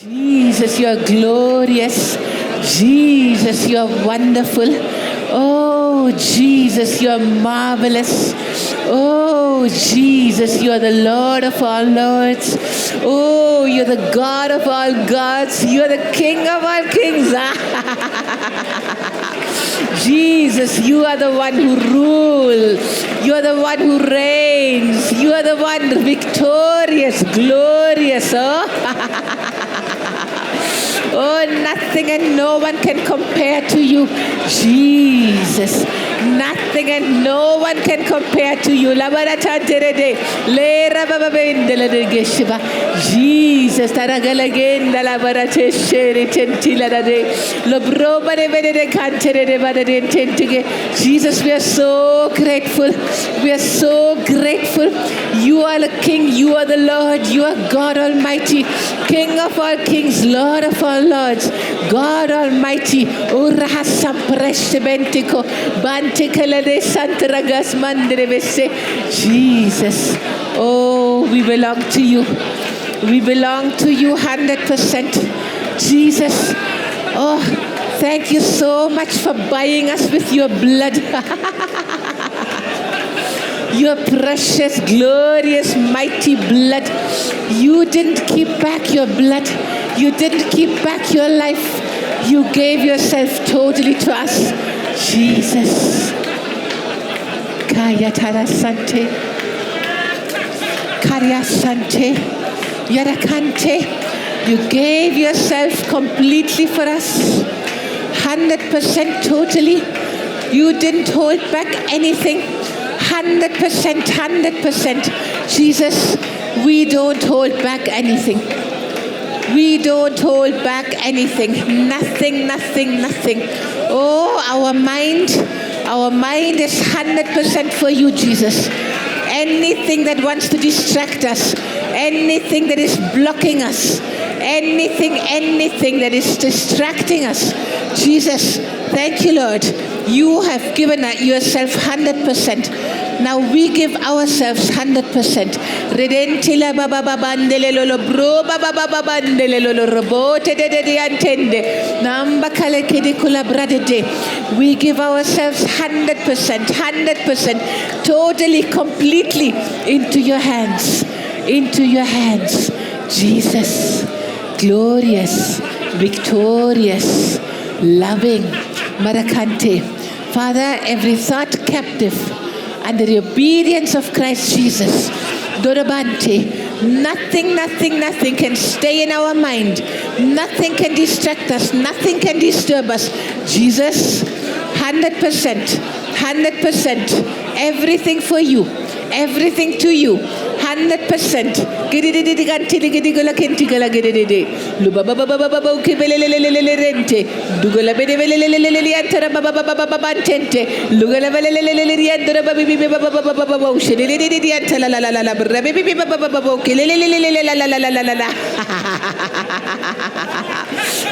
Jesus, you're glorious. Jesus, you're wonderful. Oh, Jesus, you're marvelous. Oh, Jesus, you're the Lord of all lords. Oh, you're the God of all gods. You're the King of all kings. Jesus, you are the one who rules. You are the one who reigns. You are the one victorious, glorious. Oh, nothing and no one can compare to you, Jesus. Nothing and no one can compare to you. Jesus, Jesus, we are so grateful. We are so grateful. You are the King. You are the Lord. You are God Almighty, King of all kings, Lord of all lords, God Almighty. Jesus, oh, we belong to you. We belong to you 100%. Jesus, oh, thank you so much for buying us with your blood. Your precious, glorious, mighty blood. You didn't keep back your blood. You didn't keep back your life. You gave yourself totally to us. Jesus. Kaya tarasante. Karya sante. Yarakante. You gave yourself completely for us. 100% totally. You didn't hold back anything. 100%, 100%. Jesus, we don't hold back anything. We don't hold back anything. Nothing, nothing, nothing. Oh, our mind is 100% for you, Jesus. Anything that wants to distract us, anything that is blocking us, anything that is distracting us, Jesus, thank you, Lord. You have given yourself 100%. Now we give ourselves 100%. Redentila baba bandele lolo bro baba bandele lolo robote de antende. Namba kale kedikula bradede. We give ourselves 100%, 100%, totally, completely into your hands. Into your hands. Jesus, glorious, victorious, loving, Marakante. Father, every thought captive under the obedience of Christ Jesus. Dorabante. Nothing can stay in our mind. Nothing can distract us. Nothing can disturb us. Jesus, 100%, 100%. Everything for you. Everything to you. 100%.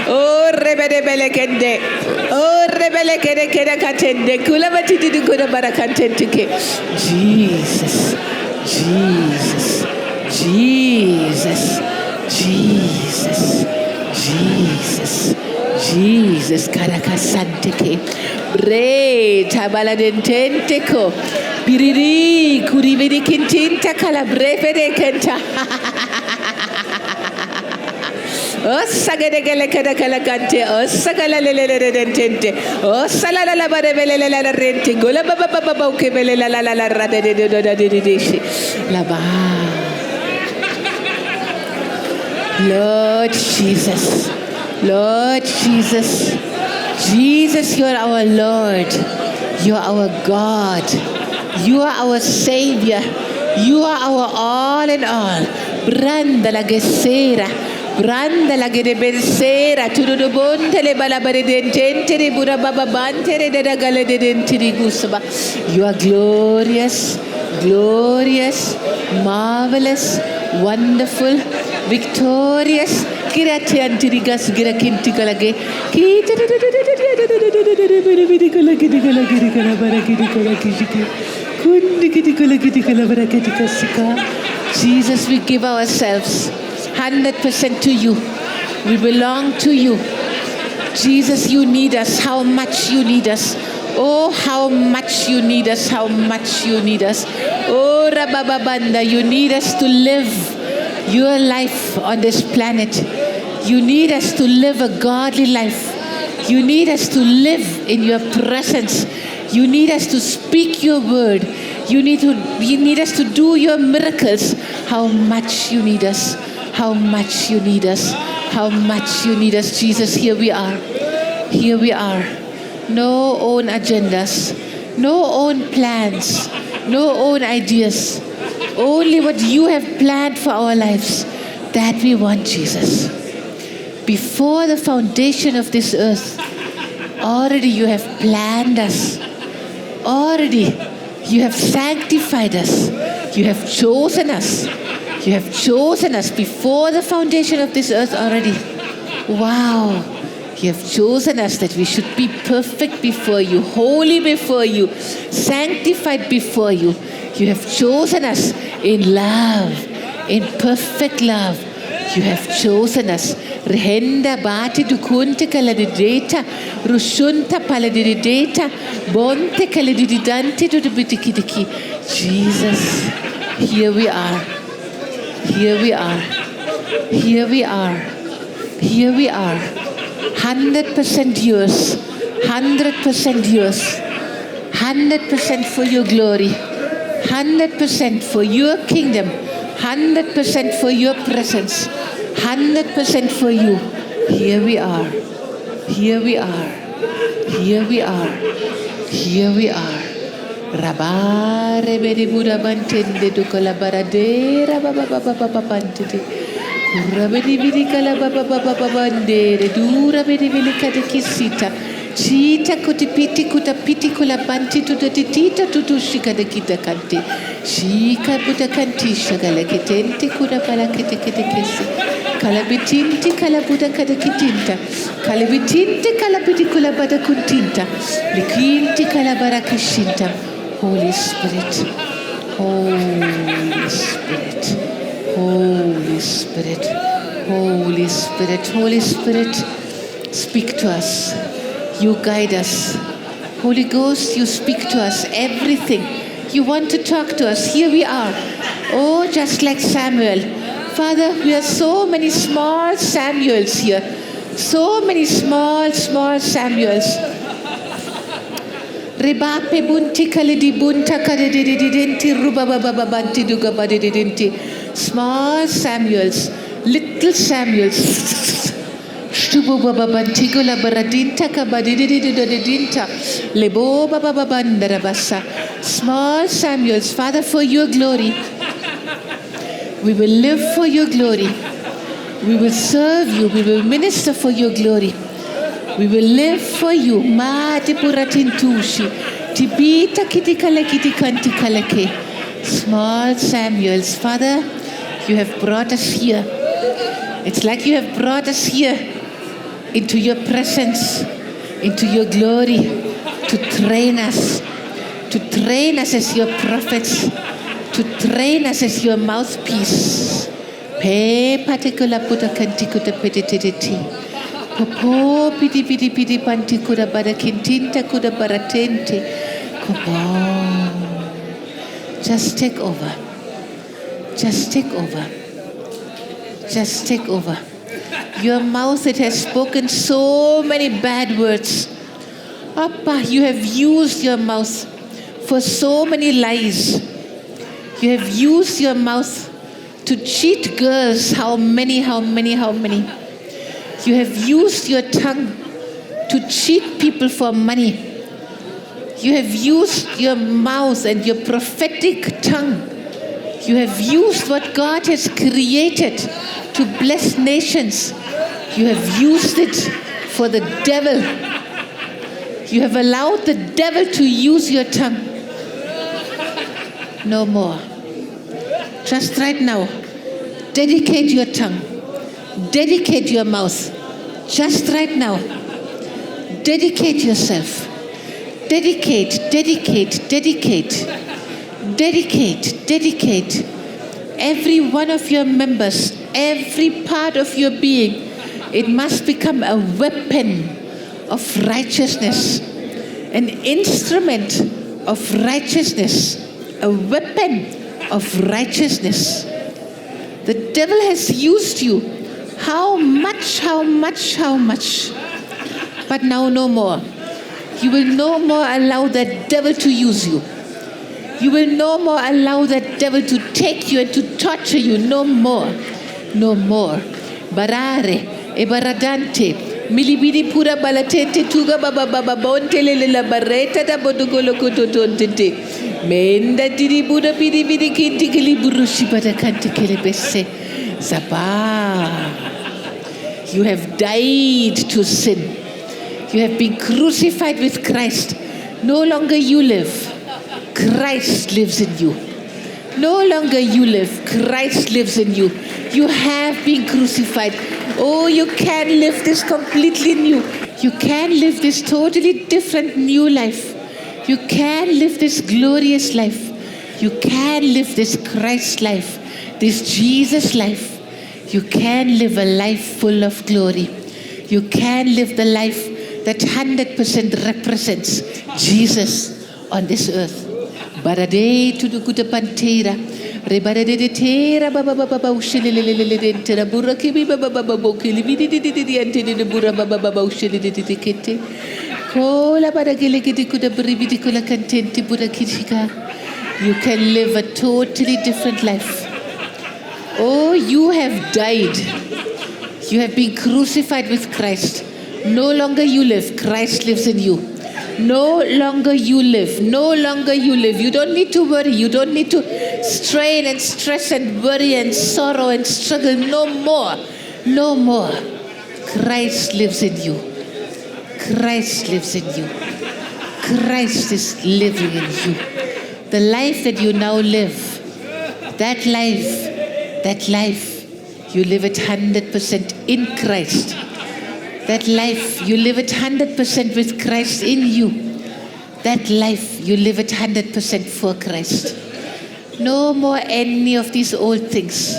Oh, rebele kende. Oh, rebele kende kende katende. Kulamati di kuda barakatende ke. Jesus, Jesus, Jesus, Jesus, Jesus, Jesus. Karakasante ke. Bre tabala dentente ko. Biriri kuribiri kintinta kalabre fede kenta. Oh, sagadegele kadakalakante. Oh, sagalele dentente. Oh, salala la barevele la rente. Gola baba baba ukebele la rade de laba. Lord Jesus, Lord Jesus, Jesus, you are our Lord. You are our God. You are our Savior. You are our all in all. Branda la gesera. Branda la gerebensera tudo bonte le balabare dentente de bura baba bantere de gale de dentiri gusaba. You are glorious, glorious, marvelous, wonderful, victorious. Kirati antirigas girakintikalage. Jesus, we give ourselves 100% to you. We belong to you. Jesus, you need us. How much you need us. Oh, how much you need us. How much you need us. Oh, Rabababanda, you need us to live your life on this planet. You need us to live a godly life. You need us to live in your presence. You need us to speak your word. You need us to do your miracles. How much you need us. How much you need us. How much you need us. Jesus, here we are. Here we are. No own agendas. No own plans. No own ideas. Only what you have planned for our lives. That we want, Jesus. Before the foundation of this earth, already you have planned us. Already you have sanctified us. You have chosen us. You have chosen us before the foundation of this earth already. Wow. You have chosen us that we should be perfect before you, holy before you, sanctified before you. You have chosen us in love, in perfect love. You have chosen us. Rehenda bati dukunte kaladideta, rushunta paladideta, bonte kaladidante to the bitikidiki. Jesus, here we are. Here we are. Here we are. Here we are. 100% yours. 100% yours. 100% for your glory. 100% for your kingdom. 100% for your presence. 100% for you. Here we are. Here we are. Here we are. Here we are. Rabare beri buda bantende du kolabaradera baba baba baba bantende. Kura beri beri kala baba baba baba bandere. Dura beri beri kade kisita. Chita kutipiti kutapiti kulabanti tutatita tutushika de kita kanti. Shika buta kanti shagala ketente kuda pala kete kete kesi. Kalabitinti kalabuda kada kitinta. Kalabitinti kalabiti kulabada kuntinta. Likinti kalabara kishinta. Holy Spirit. Holy Spirit. Holy Spirit. Holy Spirit. Holy Spirit. Speak to us. You guide us. Holy Ghost, you speak to us everything. You want to talk to us. Here we are. Oh, just like Samuel. Father, we are so many small Samuels here. So many small Samuels. Rebape bunti kalidi bunta kadidididinti rubabababanti dugabadididinti. Small Samuels. Little Samuels. Shtubo baba bantigula baradinta kabadidididididinta. Lebo baba babandarabasa. Small Samuels, Father, for your glory. We will live for your glory. We will serve you. We will minister for your glory. We will live for you. Ma tipuratintushi. Tibita kitikale kitikanti kalake. Small Samuels, Father, you have brought us here. It's like you have brought us here into your presence, into your glory, to train us as your prophets, to train us as your mouthpiece. Pe particular puta kantikuta pedititi. Popo pidi pidi pidi pantikuda barakintinta kuda baratente. Kopo. Just take over. Just take over. Just take over. Your mouth, it has spoken so many bad words. Appa, you have used your mouth for so many lies. You have used your mouth to cheat girls. How many? You have used your tongue to cheat people for money. You have used your mouth and your prophetic tongue. You have used what God has created to bless nations. You have used it for the devil. You have allowed the devil to use your tongue. No more. Just right now, dedicate your tongue. Dedicate your mouth. Just right now. Dedicate yourself. Dedicate. Every one of your members, every part of your being It must become a weapon of righteousness, an instrument of righteousness, a weapon of righteousness. The devil has used you. How much? But now no more. You will no more allow that devil to use you. You will no more allow that devil to take you and to torture you. No more. No more. Barare, ebaradante, milibidi pura balatete tuga baba baba bontele la barreta da bodugolo kototontete. Menda didi buda bidi bidi kinti kili burushi bada kanti kele besse. Zaba. You have died to sin. You have been crucified with Christ. No longer you live. Christ lives in you. No longer you live. Christ lives in you. You have been crucified. Oh, you can live this completely new. You can live this totally different new life. You can live this glorious life. You can live this Christ life, this Jesus life. You can live a life full of glory. You can live the life that 100% represents Jesus on this earth. Barade to the good pantera, rebarade de terra baba baba ushilele tera burakibi baba baba bokili bidi ante de bura baba baba ushilele de kete. Kola baragile kiti kuda bribidi kula kantenti burakitika. You can live a totally different life. Oh, you have died. You have been crucified with Christ. No longer you live. Christ lives in you. No longer you live. No longer you live. You don't need to worry. You don't need to strain and stress and worry and sorrow and struggle. No more. No more. Christ lives in you. Christ lives in you. Christ is living in you. The life that you now live, that life, you live it 100% in Christ. That life, you live it 100% with Christ in you. That life, you live it 100% for Christ. No more any of these old things.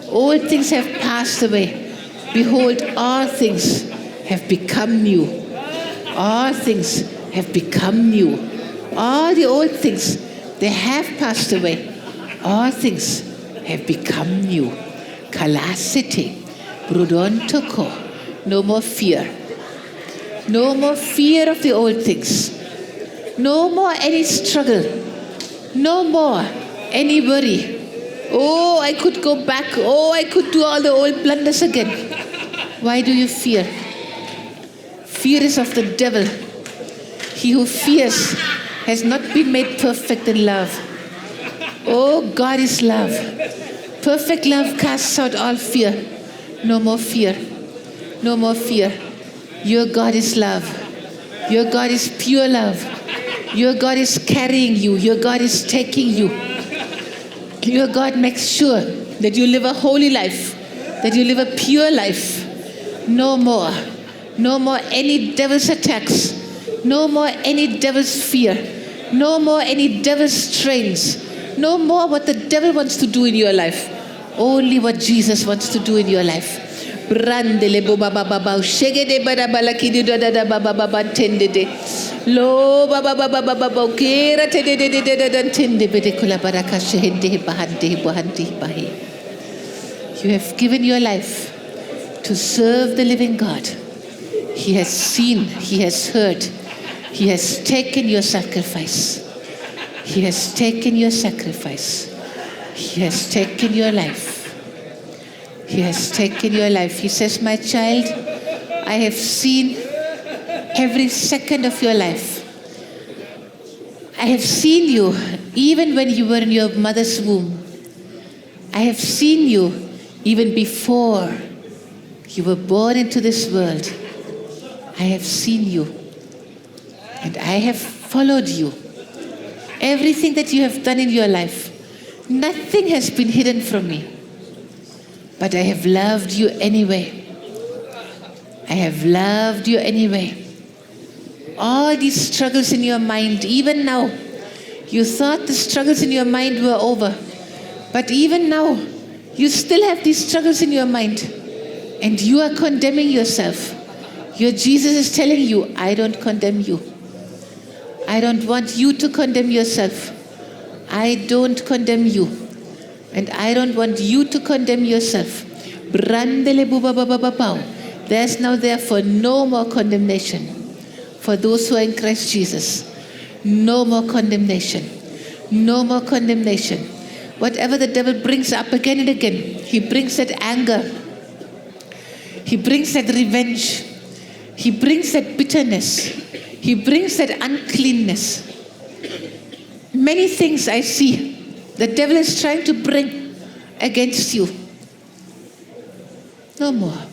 Old things have passed away. Behold, all things have become new. All things have become new. All the old things, they have passed away. All things have become new. Kalasite, brudontoko. No more fear. No more fear of the old things. No more any struggle. No more any worry. Oh, I could go back. Oh, I could do all the old blunders again. Why do you fear? Fear is of the devil. He who fears has not been made perfect in love. Oh, God is love. Perfect love casts out all fear. No more fear. No more fear. Your God is love. Your God is pure love. Your God is carrying you. Your God is taking you. Your God makes sure that you live a holy life, that you live a pure life. No more. No more any devil's attacks. No more any devil's fear. No more any devil's strains. No more what the devil wants to do in your life. Only what Jesus wants to do in your life. Brandele boba baba shegede bada balakidi da da baba baba tendede lo baba baba baba kera tendede de tende bede kula baraka shehende bahande bahandi bahi. You have given your life to serve the living God. He has seen, he has heard, he has taken your sacrifice. He has taken your sacrifice. He has taken your life. He has taken your life. He says, my child, I have seen every second of your life. I have seen you even when you were in your mother's womb. I have seen you even before you were born into this world. I have seen you. And I have followed you. Everything that you have done in your life, nothing has been hidden from me. But I have loved you anyway. I have loved you anyway. All these struggles in your mind, even now, you thought the struggles in your mind were over. But even now, you still have these struggles in your mind. and you are condemning yourself, your Jesus is telling you, I don't condemn you. I don't want you to condemn yourself. I don't condemn you. And I don't want you to condemn yourself. There's now therefore no more condemnation for those who are in Christ Jesus. No more condemnation. No more condemnation. Whatever the devil brings up again and again, he brings that anger. He brings that revenge. He brings that bitterness. He brings that uncleanness. Many things I see the devil is trying to bring against you. No more.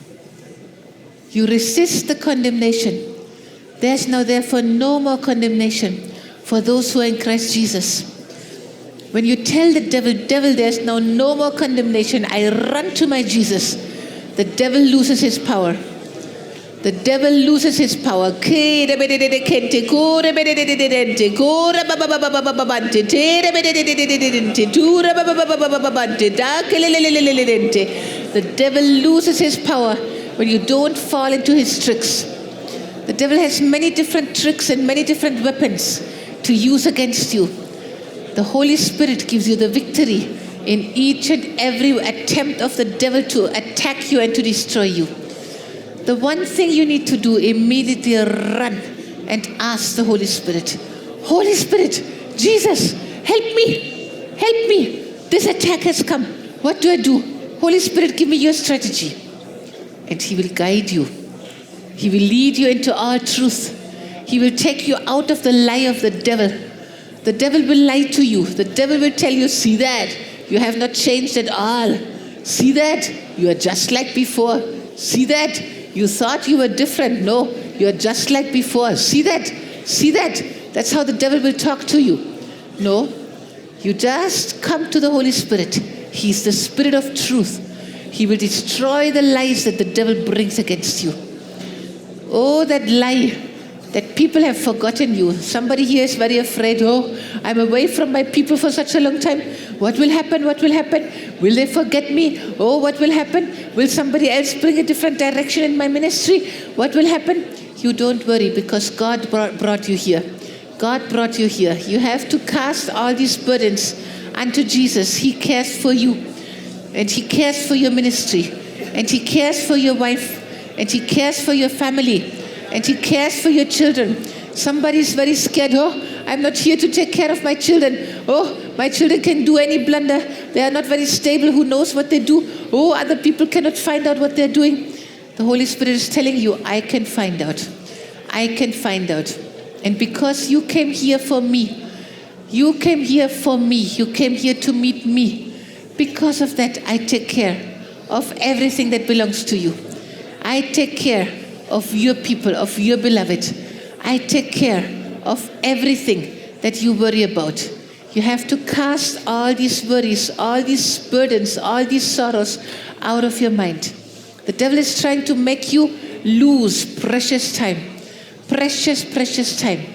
You resist the condemnation. There's now therefore no more condemnation for those who are in Christ Jesus. When you tell the devil, there's now no more condemnation, I run to my Jesus, the devil loses his power. The devil loses his power. The devil loses his power when you don't fall into his tricks. The devil has many different tricks and many different weapons to use against you. The Holy Spirit gives you the victory in each and every attempt of the devil to attack you and to destroy you. The one thing you need to do, immediately run and ask the Holy Spirit. Holy Spirit, Jesus, help me. Help me. This attack has come. What do I do? Holy Spirit, give me your strategy. And he will guide you. He will lead you into all truth. He will take you out of the lie of the devil. The devil will lie to you. The devil will tell you, see that? You have not changed at all. See that? You are just like before. See that? You thought you were different. No, you're just like before. See that? See that? That's how the devil will talk to you. No, you just come to the Holy Spirit. He's the Spirit of truth. He will destroy the lies that the devil brings against you. Oh, that lie that people have forgotten you. Somebody here is very afraid. Oh, I'm away from my people for such a long time. What will happen? What will happen? Will they forget me? Oh, what will happen? Will somebody else bring a different direction in my ministry? What will happen? You don't worry, because God brought you here. God brought you here. You have to cast all these burdens unto Jesus. He cares for you. And he cares for your ministry. And he cares for your wife. And he cares for your family. And he cares for your children. Somebody's very scared. Oh, I'm not here to take care of my children. Oh, my children can do any blunder. They are not very stable. Who knows what they do? Oh, other people cannot find out what they're doing. The Holy Spirit is telling you, I can find out. I can find out. And because you came here for me, you came here for me, you came here to meet me. Because of that, I take care of everything that belongs to you. I take care of your people, of your beloved. I take care of everything that you worry about. You have to cast all these worries, all these burdens, all these sorrows out of your mind. The devil is trying to make you lose precious time. Precious, precious time.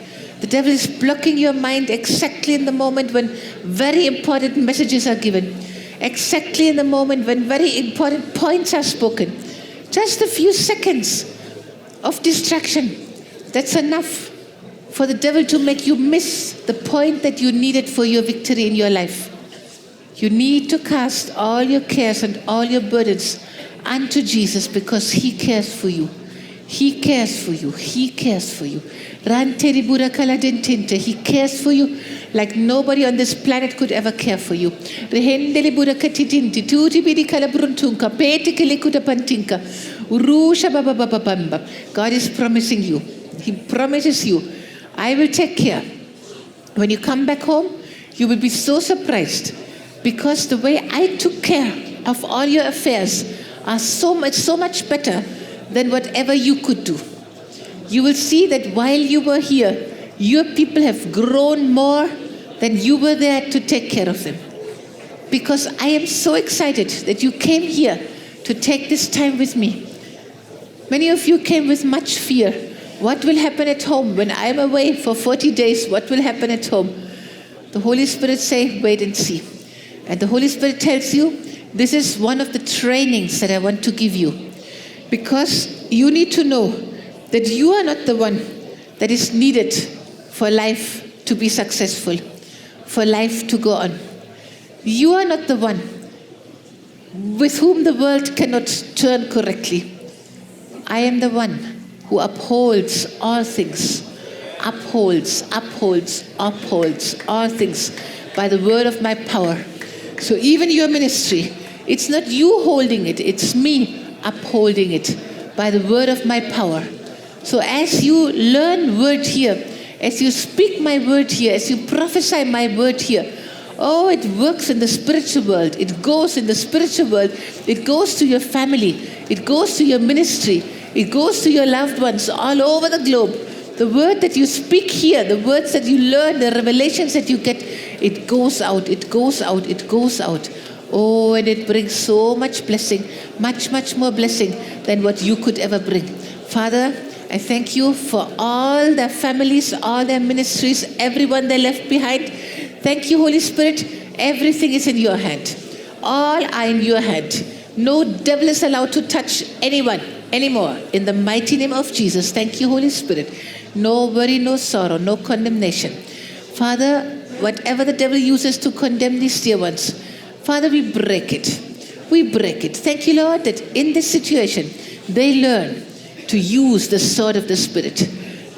The devil is blocking your mind exactly in the moment when very important messages are given. Exactly in the moment when very important points are spoken. Just a few seconds of distraction. That's enough for the devil to make you miss the point that you needed for your victory in your life. You need to cast all your cares and all your burdens unto Jesus, because he cares for you. He cares for you. He cares for you. He cares for you like nobody on this planet could ever care for you. God is promising you. He promises you, I will take care. When you come back home, you will be so surprised, because the way I took care of all your affairs are so much better than whatever you could do. You will see that while you were here, your people have grown more than you were there to take care of them. Because I am so excited that you came here to take this time with me. Many of you came with much fear. What will happen at home when I am away for 40 days? What will happen at home? The Holy Spirit says, wait and see. And the Holy Spirit tells you, this is one of the trainings that I want to give you. Because you need to know that you are not the one that is needed for life to be successful, for life to go on. You are not the one with whom the world cannot turn correctly. I am the one who upholds all things, upholds all things by the word of my power. So even your ministry, it's not you holding it, it's me upholding it by the word of my power. So as you learn word here, as you speak my word here, as you prophesy my word here, oh, it works in the spiritual world. It goes in the spiritual world. It goes to your family. It goes to your ministry. It goes to your loved ones all over the globe. The word that you speak here, the words that you learn, the revelations that you get, it goes out, it goes out, it goes out. Oh, and it brings so much blessing, much, much more blessing than what you could ever bring. Father, I thank you for all their families, all their ministries, everyone they left behind. Thank you, Holy Spirit. Everything is in your hand. All are in your hand. No devil is allowed to touch anyone anymore. In the mighty name of Jesus, thank you, Holy Spirit. No worry, no sorrow, no condemnation. Father, whatever the devil uses to condemn these dear ones, Father, we break it. We break it. Thank you, Lord, that in this situation, they learn to use the sword of the Spirit.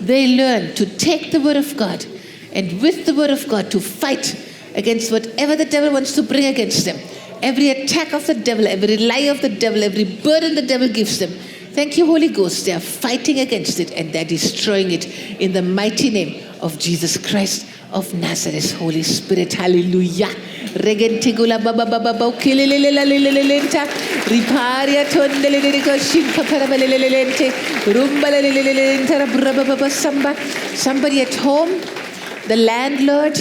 They learn to take the word of God and with the word of God to fight against whatever the devil wants to bring against them. Every attack of the devil, every lie of the devil, every burden the devil gives them. Thank you, Holy Ghost. They are fighting against it and they're destroying it in the mighty name of Jesus Christ of Nazareth. Holy Spirit, hallelujah. Regentigula baba baba baukilelela lelelenta riparia tondeleleko shinka parabalelelente rumbalelelenta brababa samba. Somebody at home, the landlord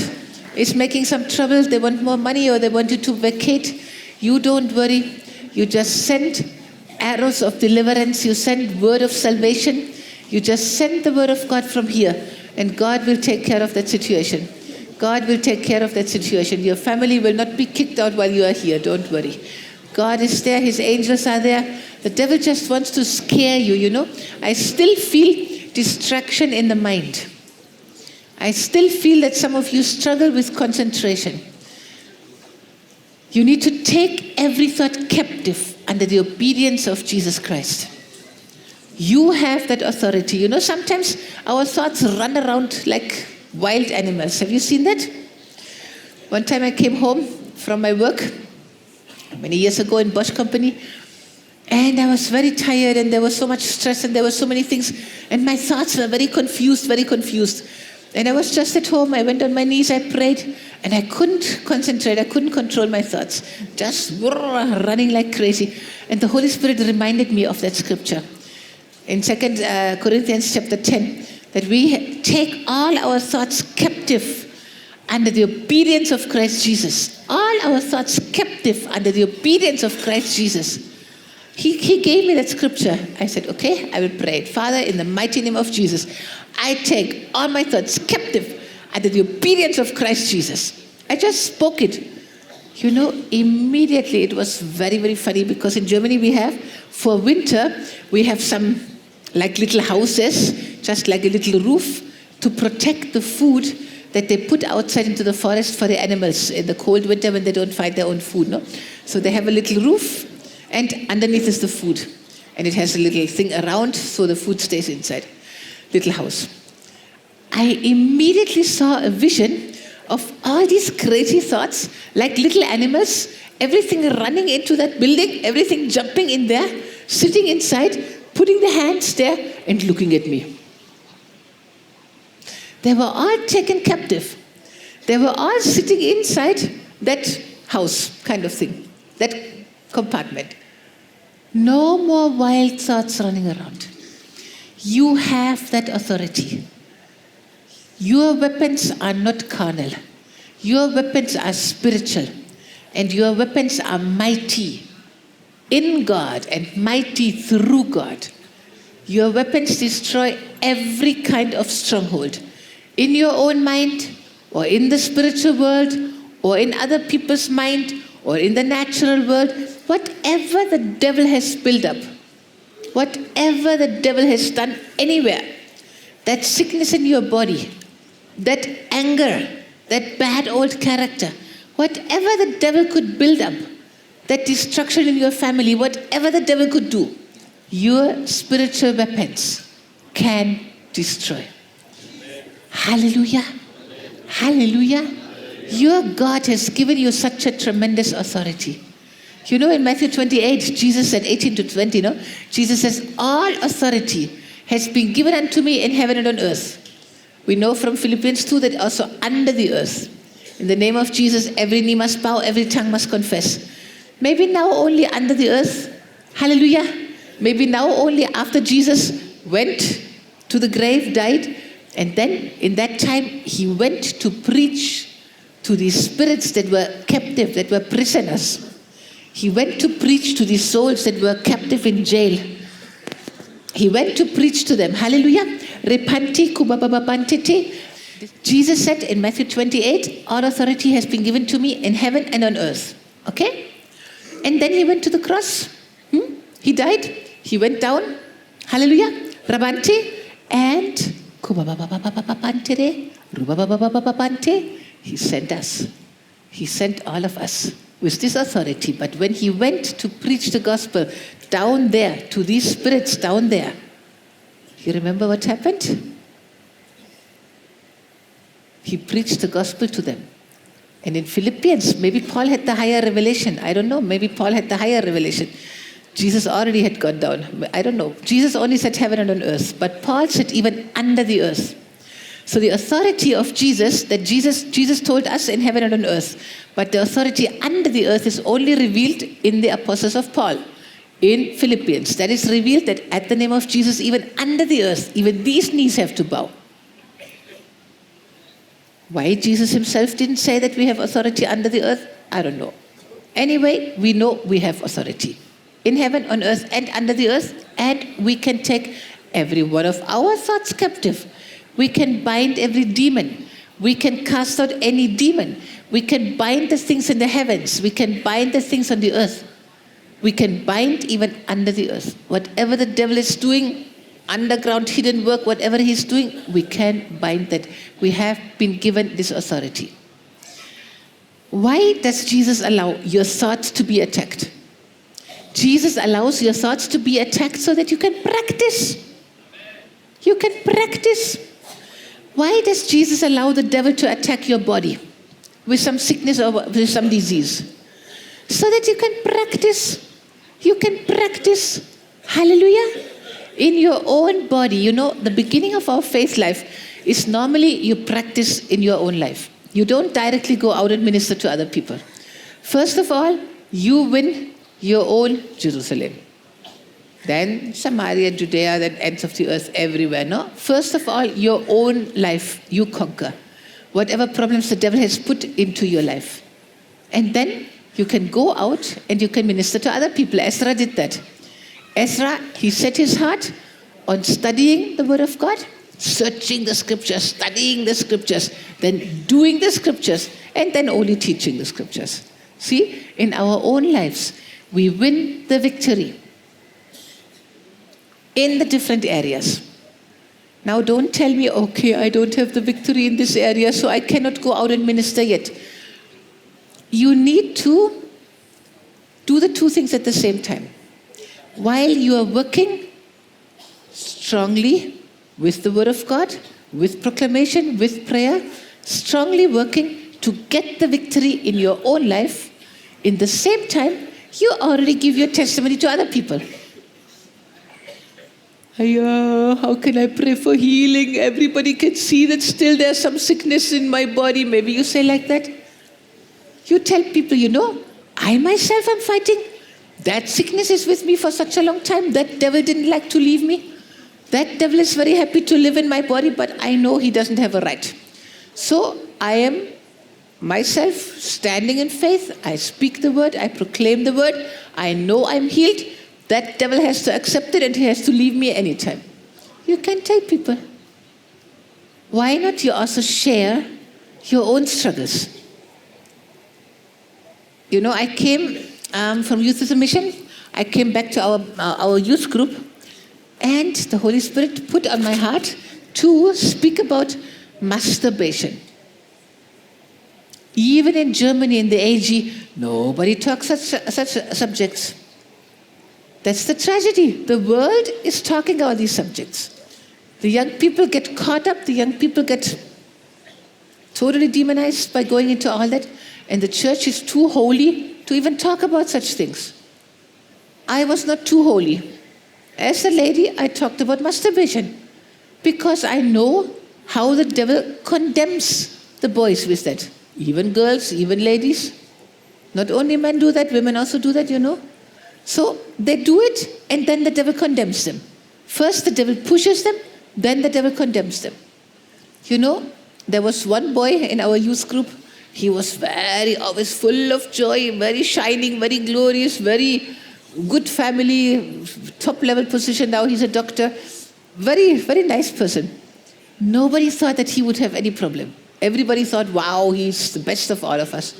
is making some trouble. They want more money or they want you to vacate. You don't worry. You just send arrows of deliverance. You send word of salvation. You just send the word of God from here and God will take care of that situation. God will take care of that situation. Your family will not be kicked out while you are here. Don't worry. God is there. His angels are there. The devil just wants to scare you, you know. I still feel distraction in the mind. I still feel that some of you struggle with concentration. You need to take every thought captive under the obedience of Jesus Christ. You have that authority. You know, sometimes our thoughts run around like wild animals. Have you seen that? One time I came home from my work, many years ago in Bosch Company, and I was very tired and there was so much stress and there were so many things and my thoughts were very confused. And I was just at home. I went on my knees, I prayed, and I couldn't concentrate. I couldn't control my thoughts. Just running like crazy. And the Holy Spirit reminded me of that scripture in 2 Corinthians chapter 10, that we take all our thoughts captive under the obedience of Christ Jesus. All our thoughts captive under the obedience of Christ Jesus. He gave me that scripture. I said, okay, I will pray it. Father, in the mighty name of Jesus, I take all my thoughts captive under the obedience of Christ Jesus. I just spoke it. You know, immediately it was very, very funny because in Germany we have, for winter, we have some like little houses, just like a little roof to protect the food that they put outside into the forest for the animals in the cold winter when they don't find their own food. No? So they have a little roof and underneath is the food. And it has a little thing around so the food stays inside. Little house. I immediately saw a vision of all these crazy thoughts, like little animals, everything running into that building, everything jumping in there, sitting inside, putting their hands there and looking at me. They were all taken captive. They were all sitting inside that house kind of thing, that compartment. No more wild thoughts running around. You have that authority. Your weapons are not carnal. Your weapons are spiritual. And your weapons are mighty in God and mighty through God. Your weapons destroy every kind of stronghold in your own mind or in the spiritual world or in other people's mind or in the natural world. Whatever the devil has built up, Whatever the devil has done anywhere, that sickness in your body, that anger, that bad old character, whatever the devil could build up, that destruction in your family, whatever the devil could do, your spiritual weapons can destroy. Hallelujah. Hallelujah. Your God has given you such a tremendous authority. You know, in Matthew 28, Jesus said, 18 to 20, no? Jesus says, all authority has been given unto me in heaven and on earth. We know from Philippians 2 that also under the earth. In the name of Jesus, every knee must bow, every tongue must confess. Maybe now only under the earth. Hallelujah. Maybe now only after Jesus went to the grave, died, and then in that time he went to preach to these spirits that were captive, that were prisoners. He went to preach to these souls that were captive in jail. He went to preach to them. Hallelujah. Repanti kubababantiti. Jesus said in Matthew 28, all authority has been given to me in heaven and on earth. Okay? And then he went to the cross. He died. He went down. Hallelujah. Rabanti. And he sent us. He sent all of us with this authority. But when he went to preach the gospel down there, to these spirits down there, you remember what happened? He preached the gospel to them. And in Philippians, maybe Paul had the higher revelation. I don't know. Maybe Paul had the higher revelation. Jesus already had gone down. I don't know. Jesus only said heaven and on earth. But Paul said even under the earth. So the authority of Jesus, that Jesus told us in heaven and on earth. But the authority under the earth is only revealed in the apostles of Paul. In Philippians. That is revealed that at the name of Jesus, even under the earth, even these knees have to bow. Why Jesus himself didn't say that we have authority under the earth, I don't know. Anyway, we know we have authority in heaven, on earth, and under the earth, and we can take every one of our thoughts captive. We can bind every demon. We can cast out any demon. We can bind the things in the heavens. We can bind the things on the earth. We can bind even under the earth. Whatever the devil is doing, underground hidden work, whatever he's doing, we can bind that. We have been given this authority. Why does Jesus allow your thoughts to be attacked? Jesus allows your thoughts to be attacked so that you can practice. You can practice. Why does Jesus allow the devil to attack your body with some sickness or with some disease? So that you can practice. You can practice. Hallelujah. In your own body. You know, the beginning of our faith life is normally you practice in your own life. You don't directly go out and minister to other people. First of all, you win your own Jerusalem. Then Samaria, Judea, then ends of the earth, everywhere. No? First of all, your own life, you conquer. Whatever problems the devil has put into your life. And then you can go out and you can minister to other people. Ezra did that. Ezra, he set his heart on studying the word of God, searching the scriptures, studying the scriptures, then doing the scriptures, and then only teaching the scriptures. See, in our own lives, we win the victory in the different areas. Now don't tell me, okay, I don't have the victory in this area, so I cannot go out and minister yet. You need to do the two things at the same time. While you are working strongly with the word of God, with proclamation, with prayer, strongly working to get the victory in your own life, in the same time, you already give your testimony to other people. How can I pray for healing? Everybody can see that still there's some sickness in my body. Maybe you say like that. You tell people, you know, I myself am fighting. That sickness is with me for such a long time. That devil didn't like to leave me. That devil is very happy to live in my body, but I know he doesn't have a right. So I am myself standing in faith. I speak the word. I proclaim the word. I know I'm healed. That devil has to accept it and he has to leave me anytime. You can tell people. Why not you also share your own struggles? You know, I came from Youth as a Mission. I came back to our youth group And the Holy Spirit put on my heart to speak about masturbation. Even in Germany, in the AG, nobody talks such subjects. That's the tragedy. The world is talking about these subjects. The young people get caught up. The young people get totally demonized by going into all that. And the church is too holy to even talk about such things. I was not too holy. As a lady, I talked about masturbation because I know how the devil condemns the boys with that. Even girls, even ladies. Not only men do that, women also do that, you know. So they do it, and then the devil condemns them. First the devil pushes them, then the devil condemns them. You know, there was one boy in our youth group. He was always full of joy, very shining, very glorious, very good family, top level position. Now he's a doctor. Very, very nice person. Nobody thought that he would have any problem. Everybody thought, wow, he's the best of all of us.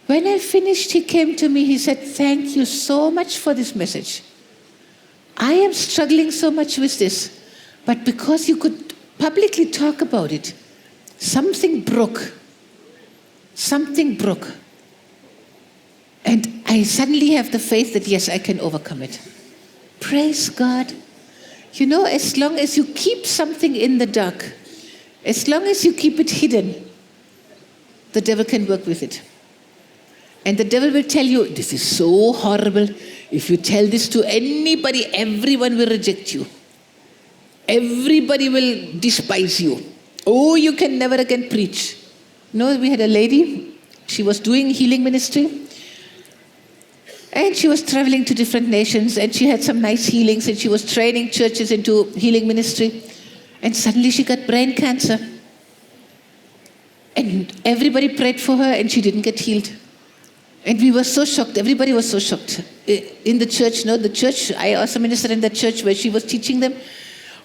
When I finished, he came to me, he said, thank you so much for this message. I am struggling so much with this, but because you could publicly talk about it, something broke. Something broke. And I suddenly have the faith that, yes, I can overcome it. Praise God. You know, as long as you keep something in the dark, as long as you keep it hidden, the devil can work with it. And the devil will tell you, this is so horrible. If you tell this to anybody, everyone will reject you. Everybody will despise you. Oh, you can never again preach. No, we had a lady, she was doing healing ministry. And she was traveling to different nations, and she had some nice healings, and she was training churches into healing ministry. And suddenly she got brain cancer. And everybody prayed for her, and she didn't get healed. And we were so shocked. Everybody was so shocked. In the church, I also ministered in that church where she was teaching them.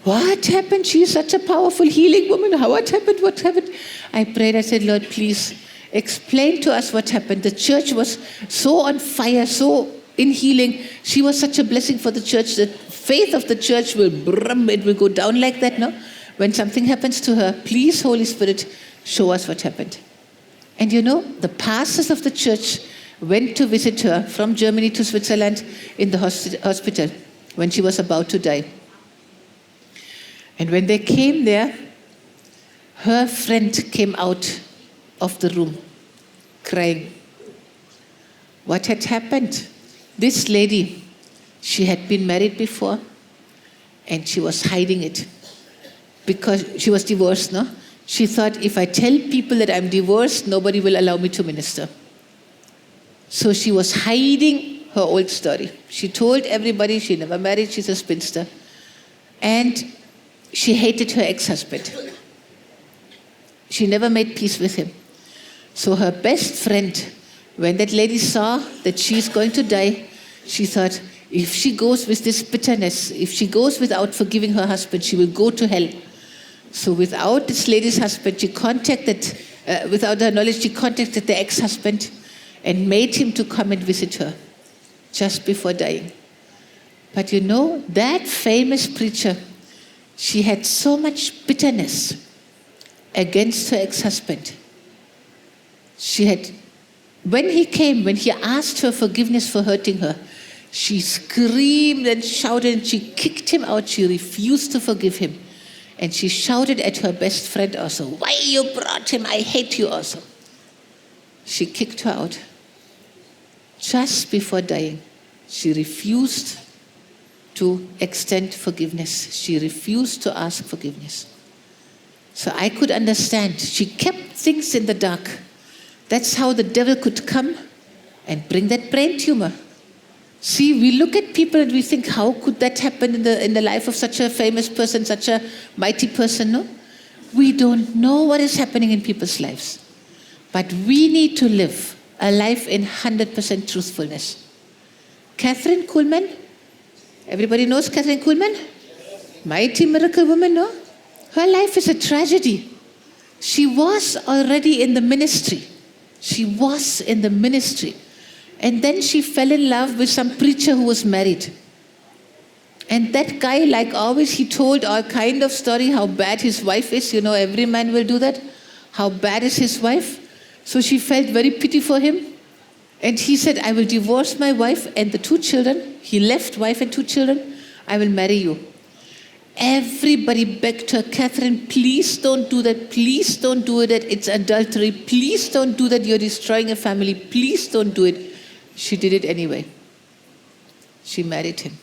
What happened? She is such a powerful healing woman. What happened? What happened? I prayed. I said, Lord, please explain to us what happened. The church was so on fire, so in healing. She was such a blessing for the church. The faith of the church it will go down like that, no? When something happens to her, please, Holy Spirit, show us what happened. And you know, the pastors of the church went to visit her from Germany to Switzerland in the hospital when she was about to die. And when they came there, her friend came out of the room crying. What had happened? This lady, she had been married before, and she was hiding it because she was divorced, no? She thought, if I tell people that I'm divorced, nobody will allow me to minister. So she was hiding her old story. She told everybody she never married, she's a spinster. And she hated her ex-husband. She never made peace with him. So her best friend, when that lady saw that she's going to die, she thought, if she goes with this bitterness, if she goes without forgiving her husband, she will go to hell. So without this lady's husband, without her knowledge, she contacted the ex-husband and made him to come and visit her just before dying. But you know, that famous preacher, she had so much bitterness against her ex-husband. When he asked her forgiveness for hurting her, she screamed and shouted and she kicked him out. She refused to forgive him. And she shouted at her best friend also, why you brought him? I hate you also. She kicked her out. Just before dying, she refused to extend forgiveness. She refused to ask forgiveness. So I could understand. She kept things in the dark. That's how the devil could come and bring that brain tumor. See, we look at people and we think, how could that happen in the life of such a famous person, such a mighty person, no? We don't know what is happening in people's lives. But we need to live a life in 100% truthfulness. Catherine Kuhlman, everybody knows Catherine Kuhlman? Mighty miracle woman, no? Her life is a tragedy. She was already in the ministry. And then she fell in love with some preacher who was married. And that guy, like always, he told all kind of story how bad his wife is. Every man will do that. How bad is his wife? So she felt very pity for him. And he said, I will divorce my wife and the 2 children. He left wife and 2 children. I will marry you. Everybody begged her, Catherine, please don't do that. Please don't do it. It's adultery. Please don't do that. You're destroying a family. Please don't do it. She did it anyway. She married him.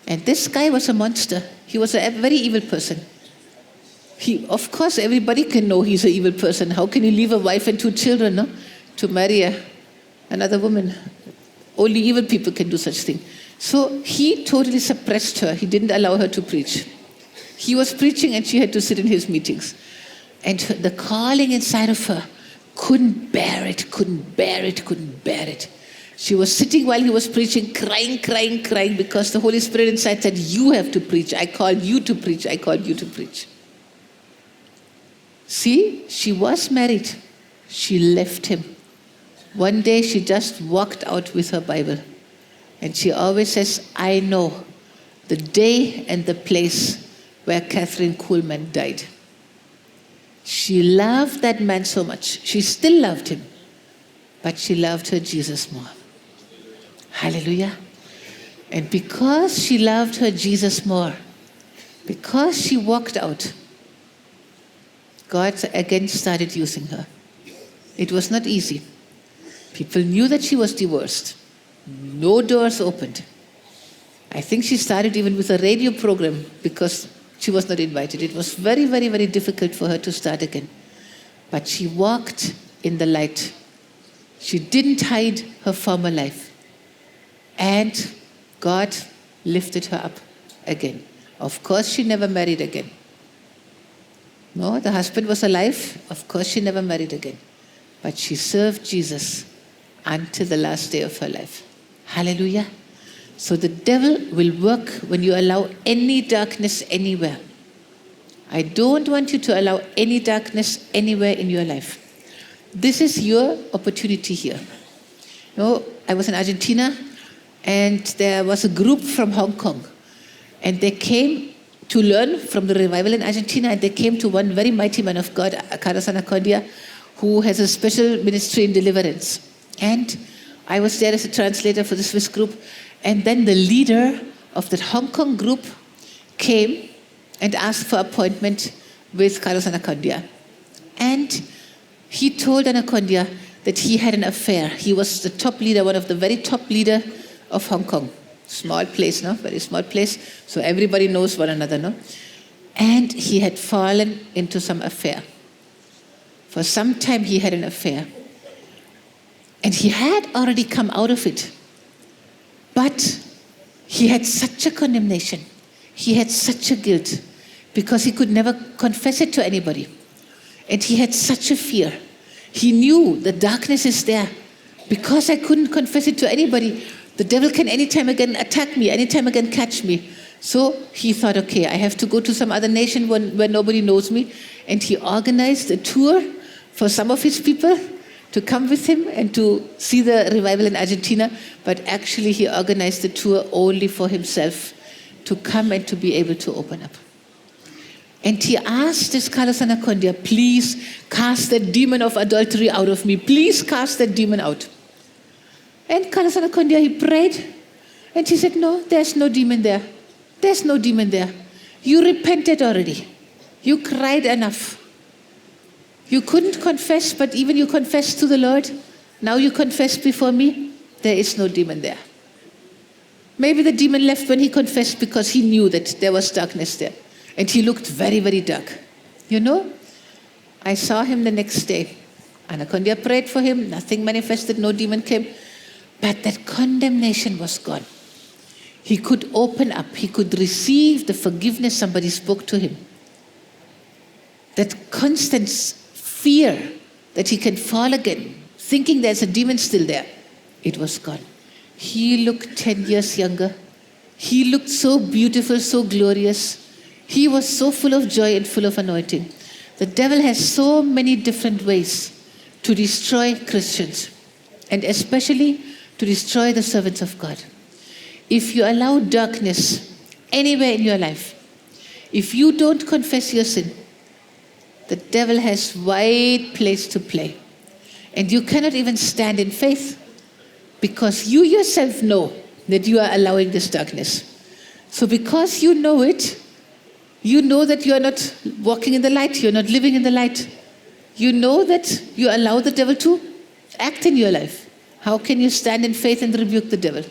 And this guy was a monster. He was a very evil person. Of course, everybody can know he's an evil person. How can you leave a wife and 2 children, no? To marry another woman? Only evil people can do such thing. So he totally suppressed her. He didn't allow her to preach. He was preaching and she had to sit in his meetings. And the calling inside of her couldn't bear it. She was sitting while he was preaching, crying, because the Holy Spirit inside said, you have to preach. I called you to preach. See, she was married. She left him. One day she just walked out with her Bible. And she always says, I know the day and the place where Catherine Kuhlman died. She loved that man so much. She still loved him. But she loved her Jesus more. Hallelujah. And because she loved her Jesus more, because she walked out, God again started using her. It was not easy. People knew that she was divorced. No doors opened. I think she started even with a radio program because she was not invited. It was very, very, very difficult for her to start again. But she walked in the light. She didn't hide her former life. And God lifted her up again. Of course, she never married again. No, the husband was alive. Of course, she never married again. But she served Jesus until the last day of her life. Hallelujah. So the devil will work when you allow any darkness anywhere. I don't want you to allow any darkness anywhere in your life. This is your opportunity here. I was in Argentina, and there was a group from Hong Kong. And they came to learn from the revival in Argentina, and they came to one very mighty man of God, Carlos Anacondia, who has a special ministry in deliverance. And I was there as a translator for the Swiss group. And then the leader of that Hong Kong group came and asked for appointment with Carlos Anacondia. And he told Anacondia that he had an affair. He was the top leader, one of the very top leader of Hong Kong. Small place, no? Very small place. So everybody knows one another, no? And he had fallen into some affair. For some time he had an affair. And he had already come out of it. But he had such a condemnation. He had such a guilt because he could never confess it to anybody. And he had such a fear. He knew the darkness is there. Because I couldn't confess it to anybody, the devil can anytime again attack me, anytime again catch me. So he thought, okay, I have to go to some other nation where nobody knows me. And he organized a tour for some of his people to come with him and to see the revival in Argentina. But actually he organized the tour only for himself to come and to be able to open up. And he asked this Carlos Anacondia, please cast that demon of adultery out of me. Please cast that demon out. And Carlos Anacondia, he prayed. And he said, no, there's no demon there. There's no demon there. You repented already. You cried enough. You couldn't confess, but even you confessed to the Lord. Now you confess before me. There is no demon there. Maybe the demon left when he confessed because he knew that there was darkness there. And he looked very, very dark. I saw him the next day. Anacondia prayed for him. Nothing manifested. No demon came. But that condemnation was gone. He could open up. He could receive the forgiveness somebody spoke to him. That constant fear that he can fall again, thinking there's a demon still there, it was gone. He looked 10 years younger. He looked so beautiful, so glorious. He was so full of joy and full of anointing. The devil has so many different ways to destroy Christians, and especially to destroy the servants of God. If you allow darkness anywhere in your life, if you don't confess your sin, the devil has wide place to play. And you cannot even stand in faith because you yourself know that you are allowing this darkness. So because you know it, you know that you are not walking in the light, you're not living in the light. You know that you allow the devil to act in your life. How can you stand in faith and rebuke the devil?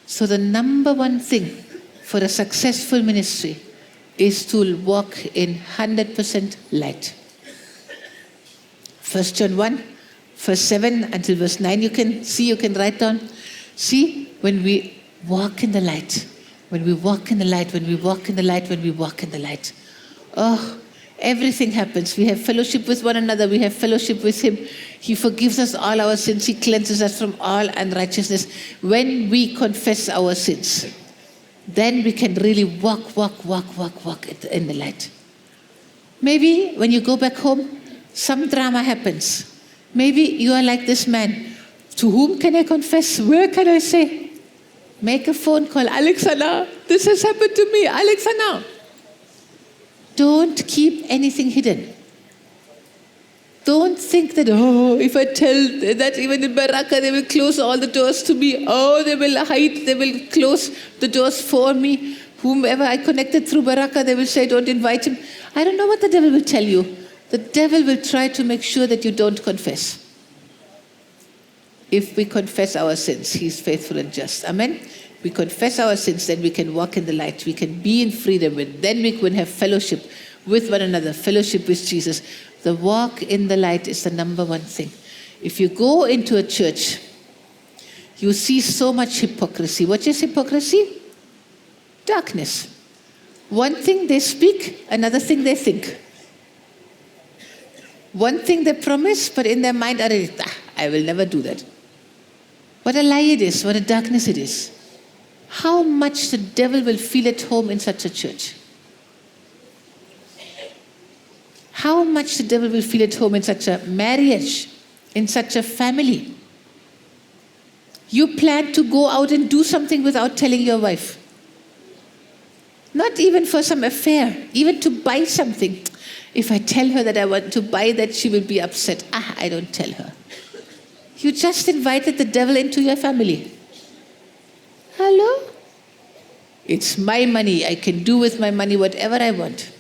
So the number one thing for a successful ministry is to walk in 100% light. 1 John 1, verse 7 until verse 9, you can write down. See, when we walk in the light, when we walk in the light, when we walk in the light, when we walk in the light, oh, everything happens. We have fellowship with one another. We have fellowship with Him. He forgives us all our sins. He cleanses us from all unrighteousness. When we confess our sins, then we can really walk in the light. Maybe when you go back home, some drama happens. Maybe you are like this man. To whom can I confess? Where can I say? Make a phone call. Alexana, this has happened to me. Alexana. Don't keep anything hidden. Don't think that, if I tell that even in Baraka, they will close all the doors to me. Oh, they will hide, they will close the doors for me. Whomever I connected through Baraka, they will say, don't invite him. I don't know what the devil will tell you. The devil will try to make sure that you don't confess. If we confess our sins, He's faithful and just. Amen? We confess our sins, then we can walk in the light. We can be in freedom. And then we can have fellowship with one another, fellowship with Jesus. The walk in the light is the number one thing. If you go into a church, you see so much hypocrisy. What is hypocrisy? Darkness. One thing they speak, another thing they think. One thing they promise, but in their mind, I will never do that. What a lie it is, what a darkness it is. How much the devil will feel at home in such a church. How much the devil will feel at home in such a marriage, in such a family. You plan to go out and do something without telling your wife. Not even for some affair, even to buy something. If I tell her that I want to buy that, she will be upset. I don't tell her. You just invited the devil into your family. Hello? It's my money. I can do with my money whatever I want.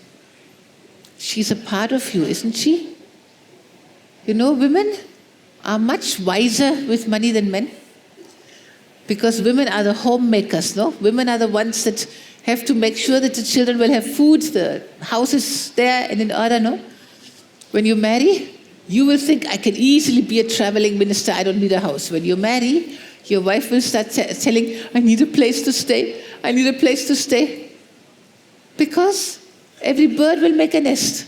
She's a part of you, isn't she? You know, women are much wiser with money than men. Because women are the homemakers, no? Women are the ones that have to make sure that the children will have food, the house is there and in order, no? When you marry, you will think, I can easily be a traveling minister, I don't need a house. When you marry, your wife will start telling, I need a place to stay, I need a place to stay. Because every bird will make a nest.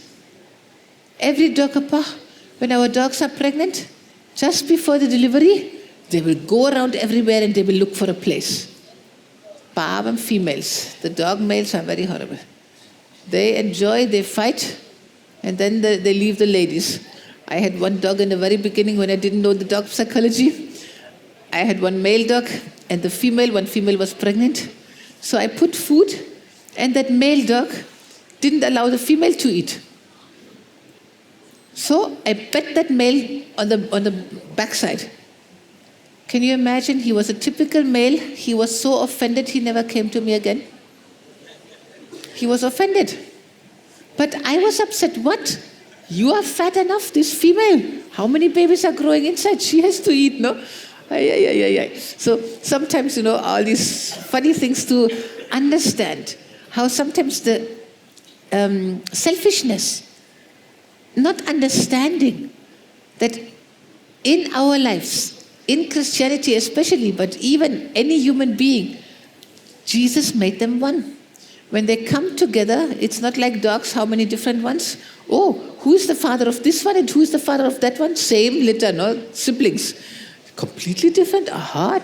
Every dog, when our dogs are pregnant, just before the delivery, they will go around everywhere and they will look for a place. Pavam females, the dog males are very horrible. They enjoy, they fight, and then they leave the ladies. I had one dog in the very beginning when I didn't know the dog psychology. I had one male dog and one female was pregnant. So I put food and that male dog didn't allow the female to eat. So I pet that male on the backside. Can you imagine? He was a typical male. He was so offended he never came to me again. He was offended. But I was upset. What? You are fat enough, this female. How many babies are growing inside? She has to eat, no? So sometimes, all these funny things to understand. How sometimes the selfishness, not understanding that in our lives, in Christianity especially, but even any human being, Jesus made them one. When they come together, it's not like dogs, how many different ones? Oh, who is the father of this one and who is the father of that one? Same litter, no? Siblings. Completely different.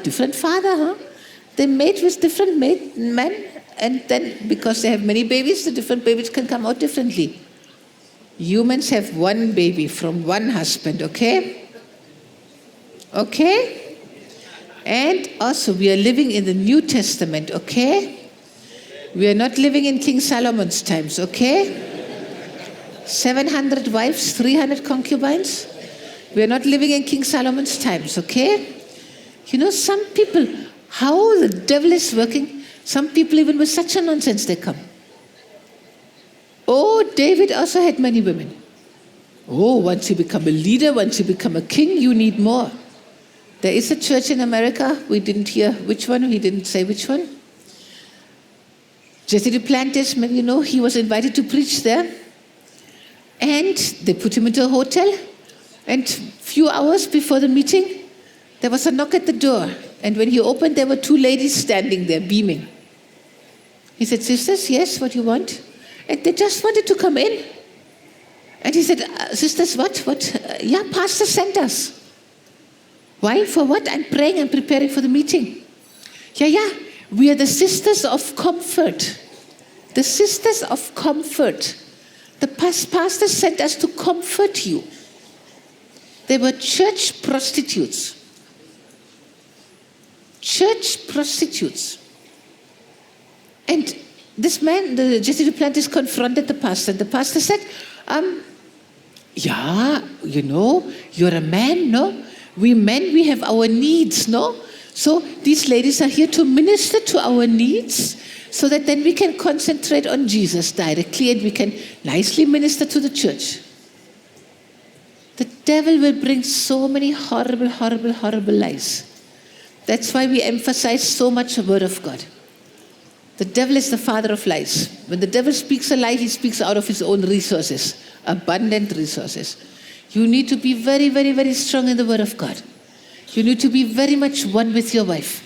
Different father, huh? They mate with different men, and then because they have many babies, the different babies can come out differently. Humans have one baby from one husband, okay? Okay? And also we are living in the New Testament, okay? We are not living in King Solomon's times, okay? 700 wives, 300 concubines. We are not living in King Solomon's times, okay? You know, some people, how the devil is working, some people even with such a nonsense they come. Oh, David also had many women. Oh, once you become a leader, once you become a king, you need more. There is a church in America, we didn't hear which one, he didn't say which one. Jesse Duplantis, maybe you know, he was invited to preach there. And they put him into a hotel. And a few hours before the meeting, there was a knock at the door. And when he opened, there were two ladies standing there, beaming. He said, sisters, yes, what do you want? And they just wanted to come in. And he said, sisters, what? Yeah, pastor sent us. Why? For what? I'm praying, I'm preparing for the meeting. Yeah, we are the sisters of comfort. The sisters of comfort. The pastor sent us to comfort you. They were church prostitutes. Church prostitutes. And this man, the Jesse Duplantis, confronted the pastor. The pastor said, yeah, you know, you're a man, no? We men, we have our needs, no? So these ladies are here to minister to our needs so that then we can concentrate on Jesus directly and we can nicely minister to the church. The devil will bring so many horrible, horrible, horrible lies. That's why we emphasize so much the word of God. The devil is the father of lies. When the devil speaks a lie, he speaks out of his own resources, abundant resources. You need to be very, very, very strong in the word of God. You need to be very much one with your wife.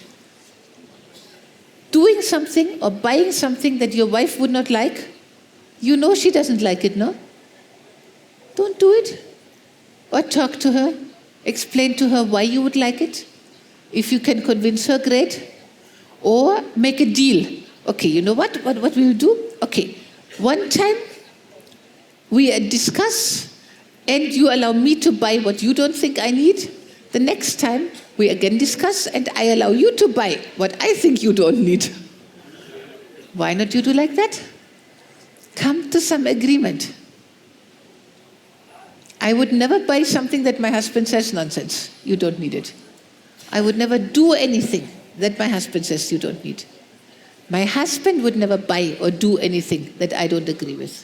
Doing something or buying something that your wife would not like, you know she doesn't like it, no? Don't do it. Or talk to her. Explain to her why you would like it. If you can convince her, great. Or make a deal. Okay, you know what we will do? Okay, one time we discuss and you allow me to buy what you don't think I need. The next time we again discuss and I allow you to buy what I think you don't need. Why not you do like that? Come to some agreement. I would never buy something that my husband says nonsense. You don't need it. I would never do anything that my husband says you don't need. My husband would never buy or do anything that I don't agree with.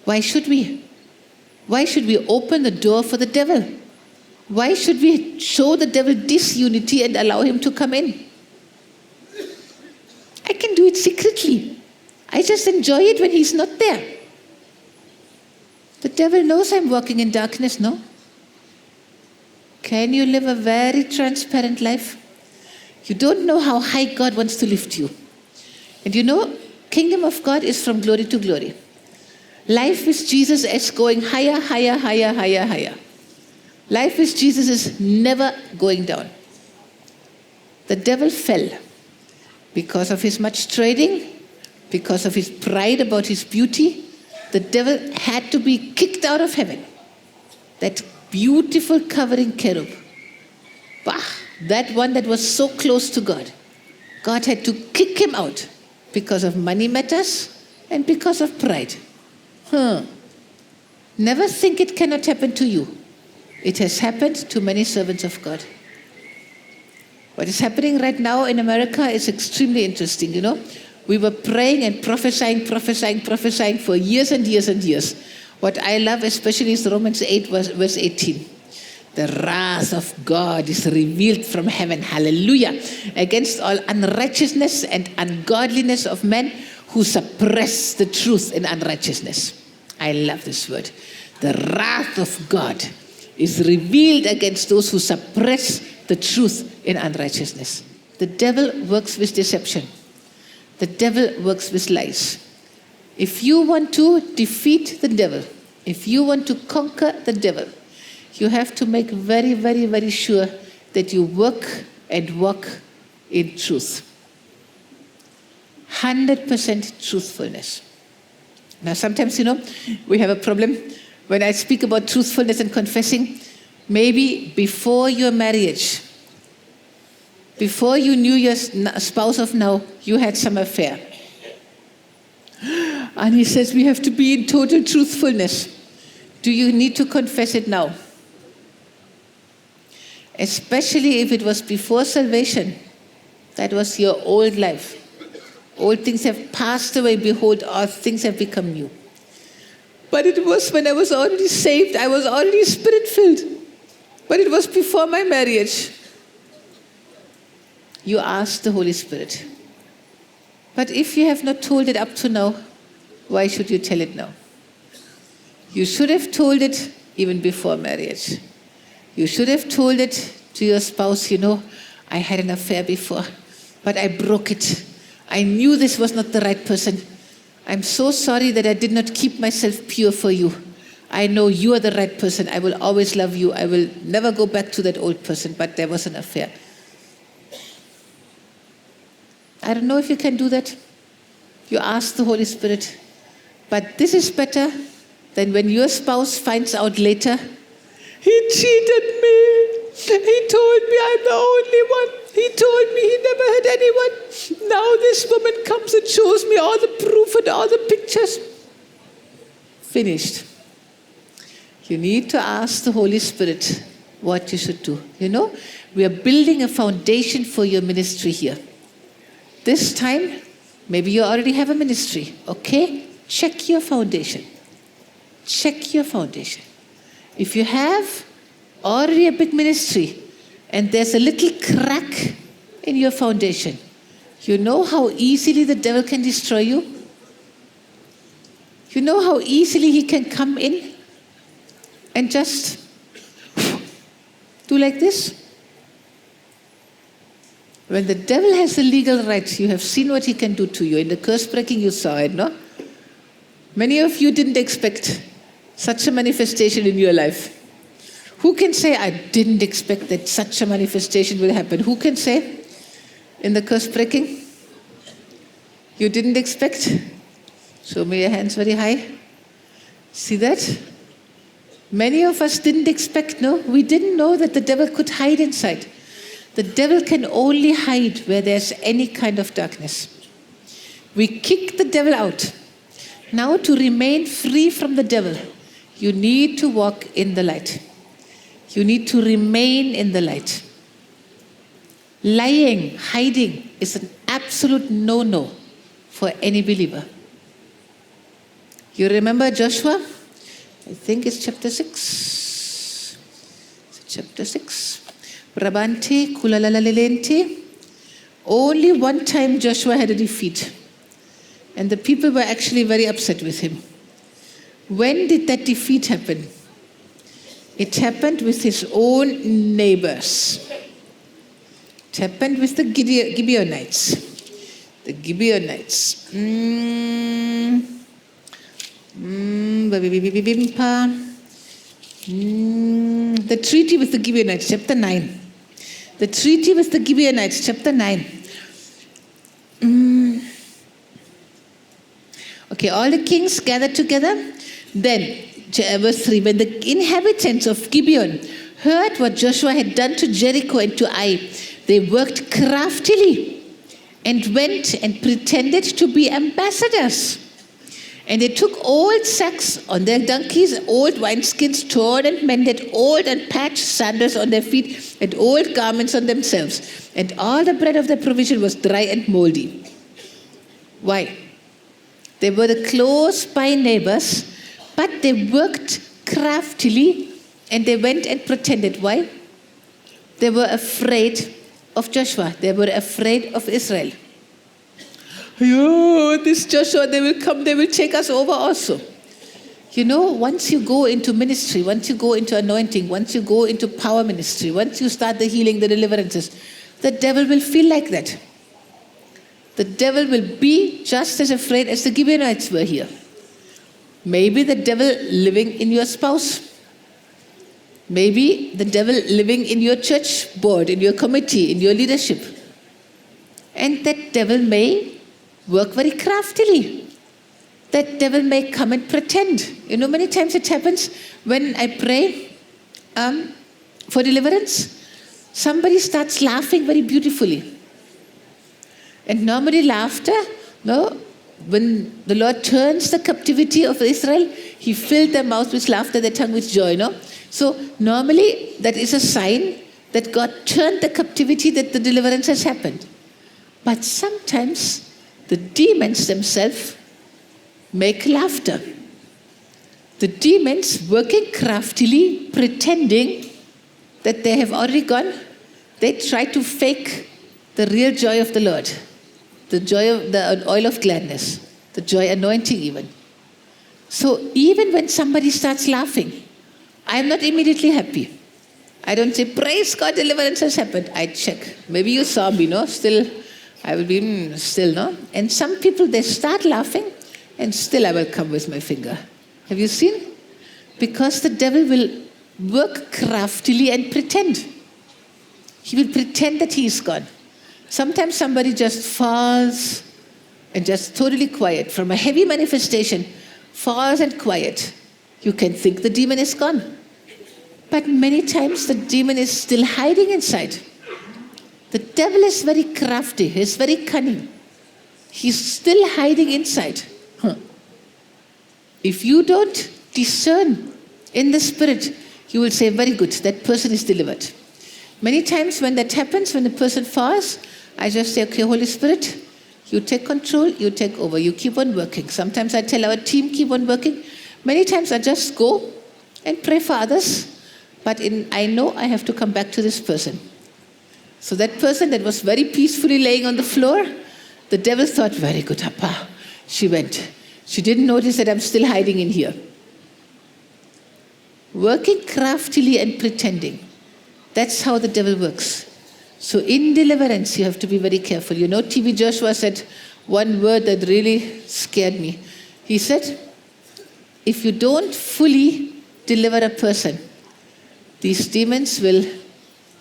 Why should we? Why should we open the door for the devil? Why should we show the devil disunity and allow him to come in? I can do it secretly. I just enjoy it when he's not there. The devil knows I'm walking in darkness, no? Can you live a very transparent life? You don't know how high God wants to lift you. And you know, kingdom of God is from glory to glory. Life with Jesus is going higher, higher, higher, higher, higher. Life with Jesus is never going down. The devil fell because of his much trading, because of his pride about his beauty. The devil had to be kicked out of heaven. That beautiful covering cherub. Bah, that one that was so close to God. God had to kick him out because of money matters and because of pride. Never think it cannot happen to you. It has happened to many servants of God. What is happening right now in America is extremely interesting, you know. We were praying and prophesying for years and years and years. What I love especially is Romans 8 verse 18. The wrath of God is revealed from heaven, hallelujah, against all unrighteousness and ungodliness of men who suppress the truth in unrighteousness. I love this word. The wrath of God is revealed against those who suppress the truth in unrighteousness. The devil works with deception. The devil works with lies. If you want to defeat the devil, if you want to conquer the devil, you have to make very, very, very sure that you work and walk in truth. 100% truthfulness. Now, sometimes, you know, we have a problem when I speak about truthfulness and confessing. Maybe before your marriage, before you knew your spouse of now, you had some affair. And he says we have to be in total truthfulness. Do you need to confess it now? Especially if it was before salvation. That was your old life. Old things have passed away. Behold, all things have become new. But it was when I was already saved. I was already Spirit-filled. But it was before my marriage. You asked the Holy Spirit. But if you have not told it up to now, why should you tell it now? You should have told it even before marriage. You should have told it to your spouse, I had an affair before, but I broke it. I knew this was not the right person. I'm so sorry that I did not keep myself pure for you. I know you are the right person. I will always love you. I will never go back to that old person, but there was an affair. I don't know if you can do that. You ask the Holy Spirit. But this is better than when your spouse finds out later, he cheated me. He told me I'm the only one. He told me he never had anyone. Now this woman comes and shows me all the proof and all the pictures. Finished. You need to ask the Holy Spirit what you should do. We are building a foundation for your ministry here. This time, maybe you already have a ministry. Okay? Check your foundation. Check your foundation. If you have already a big ministry and there's a little crack in your foundation, you know how easily the devil can destroy you? You know how easily he can come in and just do like this? When the devil has the legal rights, you have seen what he can do to you. In the curse breaking, you saw it, no? Many of you didn't expect such a manifestation in your life. Who can say, I didn't expect that such a manifestation will happen? Who can say in the curse breaking? You didn't expect? Show me your hands very high. See that? Many of us didn't expect, no? We didn't know that the devil could hide inside. The devil can only hide where there's any kind of darkness. We kick the devil out. Now, to remain free from the devil, you need to walk in the light. You need to remain in the light. Lying, hiding is an absolute no-no for any believer. You remember Joshua? I think it's chapter 6. Chapter 6. Brabante, Kulalalelente. Only one time Joshua had a defeat. And the people were actually very upset with him. When did that defeat happen? It happened with his own neighbors. It happened with the Gibeonites. The Gibeonites. The treaty with the Gibeonites, chapter 9. The treaty with the Gibeonites, chapter 9. Okay, all the kings gathered together. Then, verse 3, when the inhabitants of Gibeon heard what Joshua had done to Jericho and to Ai, they worked craftily and went and pretended to be ambassadors. And they took old sacks on their donkeys, old wineskins torn and mended, old and patched sandals on their feet, and old garments on themselves. And all the bread of their provision was dry and moldy. Why? They were the close-by neighbors, but they worked craftily and they went and pretended. Why? They were afraid of Joshua. They were afraid of Israel. Oh, this Joshua, they will come, they will take us over also. Once you go into ministry, once you go into anointing, once you go into power ministry, once you start the healing, the deliverances, the devil will feel like that. The devil will be just as afraid as the Gibeonites were here. Maybe the devil living in your spouse. Maybe the devil living in your church board, in your committee, in your leadership. And that devil may work very craftily. That devil may come and pretend. Many times it happens when I pray for deliverance, somebody starts laughing very beautifully. And normally laughter, when the Lord turns the captivity of Israel, he filled their mouth with laughter, their tongue with joy, no? So normally that is a sign that God turned the captivity, that the deliverance has happened. But sometimes the demons themselves make laughter. The demons working craftily, pretending that they have already gone, they try to fake the real joy of the Lord. The joy of the oil of gladness, the joy anointing even. So even when somebody starts laughing, I am not immediately happy. I don't say, praise God, deliverance has happened. I check. Maybe you saw me, no? Still, I will be still, no? And some people, they start laughing, and still I will come with my finger. Have you seen? Because the devil will work craftily and pretend. He will pretend that he is gone. Sometimes somebody just falls and just totally quiet. From a heavy manifestation, falls and quiet. You can think the demon is gone. But many times the demon is still hiding inside. The devil is very crafty. He's very cunning. He's still hiding inside. If you don't discern in the spirit, you will say, very good, that person is delivered. Many times when that happens, when the person falls, I just say, okay, Holy Spirit, you take control, you take over, you keep on working. Sometimes I tell our team, keep on working. Many times I just go and pray for others, but I know I have to come back to this person. So that person that was very peacefully laying on the floor, the devil thought, very good, Appa. She went. She didn't notice that I'm still hiding in here. Working craftily and pretending. That's how the devil works. So in deliverance, you have to be very careful. You know, T.B. Joshua said one word that really scared me. He said, if you don't fully deliver a person, these demons will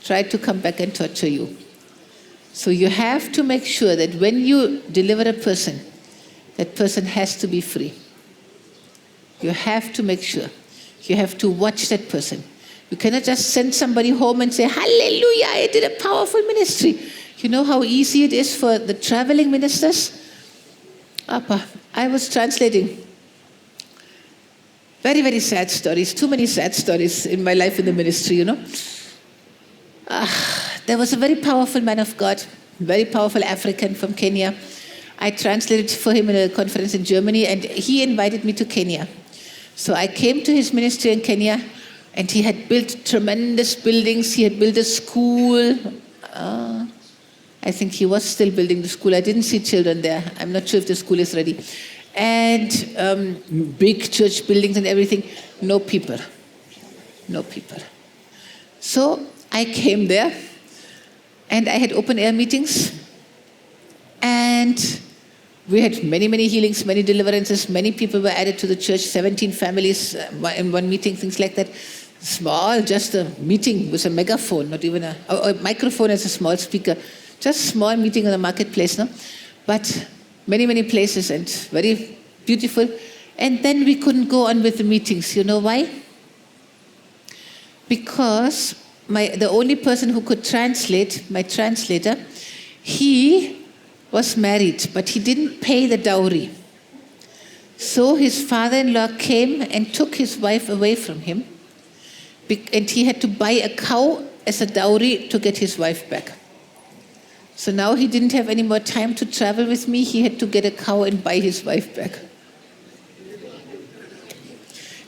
try to come back and torture you. So you have to make sure that when you deliver a person, that person has to be free. You have to make sure. You have to watch that person. You cannot just send somebody home and say, hallelujah, I did a powerful ministry. You know how easy it is for the traveling ministers? Appa, I was translating very, very sad stories, too many sad stories in my life in the ministry, you know. There was a very powerful man of God, very powerful African from Kenya. I translated for him in a conference in Germany, and he invited me to Kenya. So I came to his ministry in Kenya, and he had built tremendous buildings. He had built a school. I think he was still building the school. I didn't see children there. I'm not sure if the school is ready. And big church buildings and everything. No people. No people. So I came there, and I had open air meetings. And we had many, many healings, many deliverances. Many people were added to the church, 17 families in one meeting, things like that. Small, just a meeting with a megaphone, not even a microphone as a small speaker. Just small meeting in the marketplace, no? But many, many places and very beautiful. And then we couldn't go on with the meetings. You know why? Because the only person who could translate, my translator, he was married, but he didn't pay the dowry. So his father-in-law came and took his wife away from him, and he had to buy a cow as a dowry to get his wife back. So now he didn't have any more time to travel with me. He had to get a cow and buy his wife back.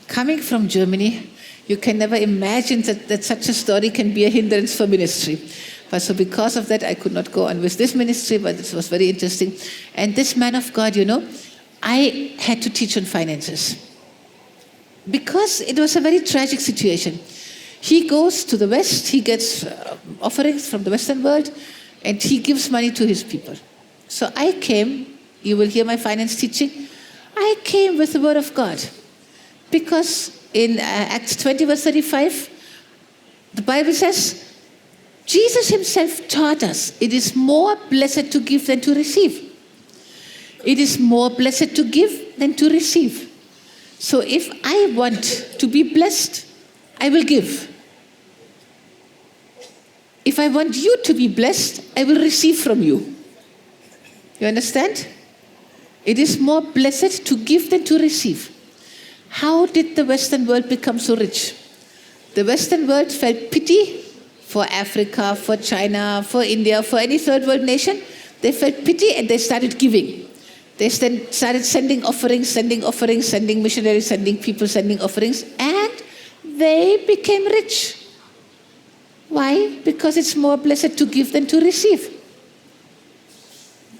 Coming from Germany, you can never imagine that such a story can be a hindrance for ministry. But so because of that, I could not go on with this ministry, but it was very interesting. And this man of God, you know, I had to teach on finances. Because it was a very tragic situation. He goes to the West, he gets offerings from the Western world, and he gives money to his people. So I came, you will hear my finance teaching, I came with the word of God. Because in Acts 20 verse 35, the Bible says, Jesus himself taught us, it is more blessed to give than to receive. It is more blessed to give than to receive. So if I want to be blessed, I will give. If I want you to be blessed, I will receive from you. You understand? It is more blessed to give than to receive. How did the Western world become so rich? The Western world felt pity for Africa, for China, for India, for any third world nation. They felt pity and they started giving. They started sending offerings, sending missionaries, sending people, sending offerings, and they became rich. Why? Because it's more blessed to give than to receive.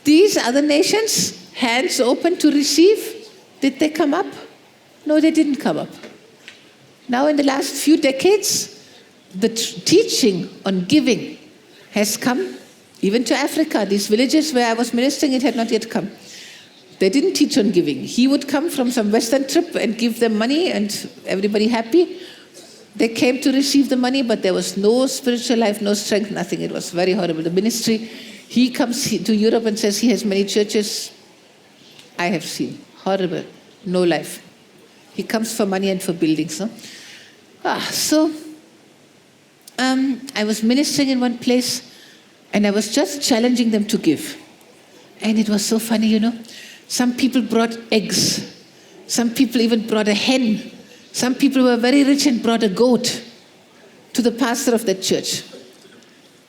These other nations, hands open to receive, did they come up? No, they didn't come up. Now in the last few decades, the teaching on giving has come even to Africa. These villages where I was ministering, it had not yet come. They didn't teach on giving. He would come from some Western trip and give them money and everybody happy. They came to receive the money, but there was no spiritual life, no strength, nothing. It was very horrible. The ministry, he comes to Europe and says he has many churches. I have seen. Horrible. No life. He comes for money and for buildings. No? I was ministering in one place and I was just challenging them to give. And it was so funny, you know. Some people brought eggs. Some people even brought a hen. Some people were very rich and brought a goat to the pastor of that church.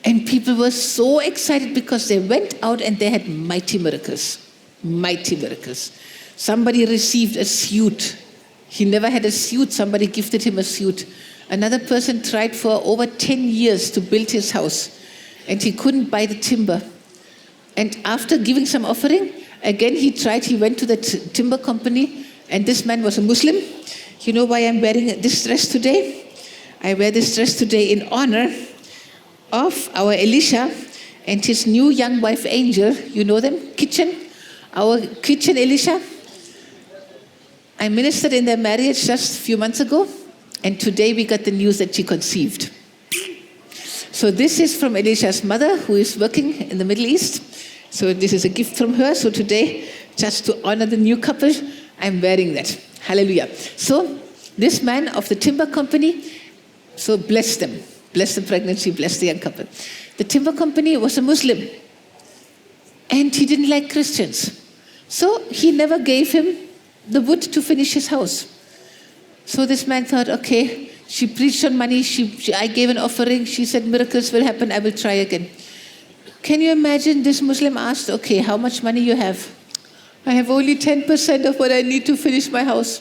And people were so excited because they went out and they had mighty miracles. Mighty miracles. Somebody received a suit. He never had a suit. Somebody gifted him a suit. Another person tried for over 10 years to build his house. And he couldn't buy the timber. And after giving some offering, again he tried. He went to the timber company. And this man was a Muslim. You know why I'm wearing this dress today? I wear this dress today in honor of our Elisha and his new young wife, Angel. You know them? Kitchen. Our Kitchen Elisha. I ministered in their marriage just a few months ago. And today we got the news that she conceived. So this is from Elisha's mother, who is working in the Middle East. So this is a gift from her. So today, just to honor the new couple, I'm wearing that. Hallelujah. So this man of the timber company, so bless them. Bless the pregnancy, bless the young couple. The timber company was a Muslim. And he didn't like Christians. So he never gave him the wood to finish his house. So this man thought, okay, she preached on money. I gave an offering. She said, miracles will happen. I will try again. Can you imagine this Muslim asked, okay, how much money you have? I have only 10% of what I need to finish my house.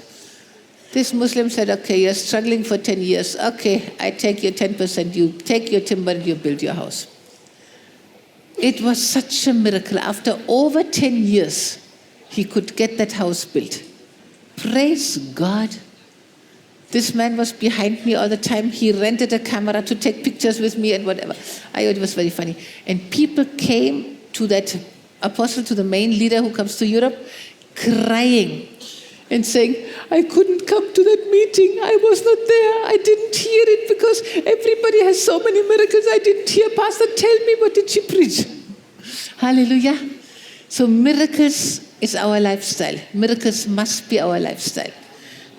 This Muslim said, okay, you're struggling for 10 years. Okay, I take your 10%. You take your timber and you build your house. It was such a miracle. After over 10 years, he could get that house built. Praise God. This man was behind me all the time. He rented a camera to take pictures with me and whatever. It was very funny. And people came to that apostle, to the main leader who comes to Europe, crying and saying, I couldn't come to that meeting. I was not there. I didn't hear it because everybody has so many miracles. I didn't hear. Pastor, tell me, what did she preach? Hallelujah. So miracles is our lifestyle. Miracles must be our lifestyle.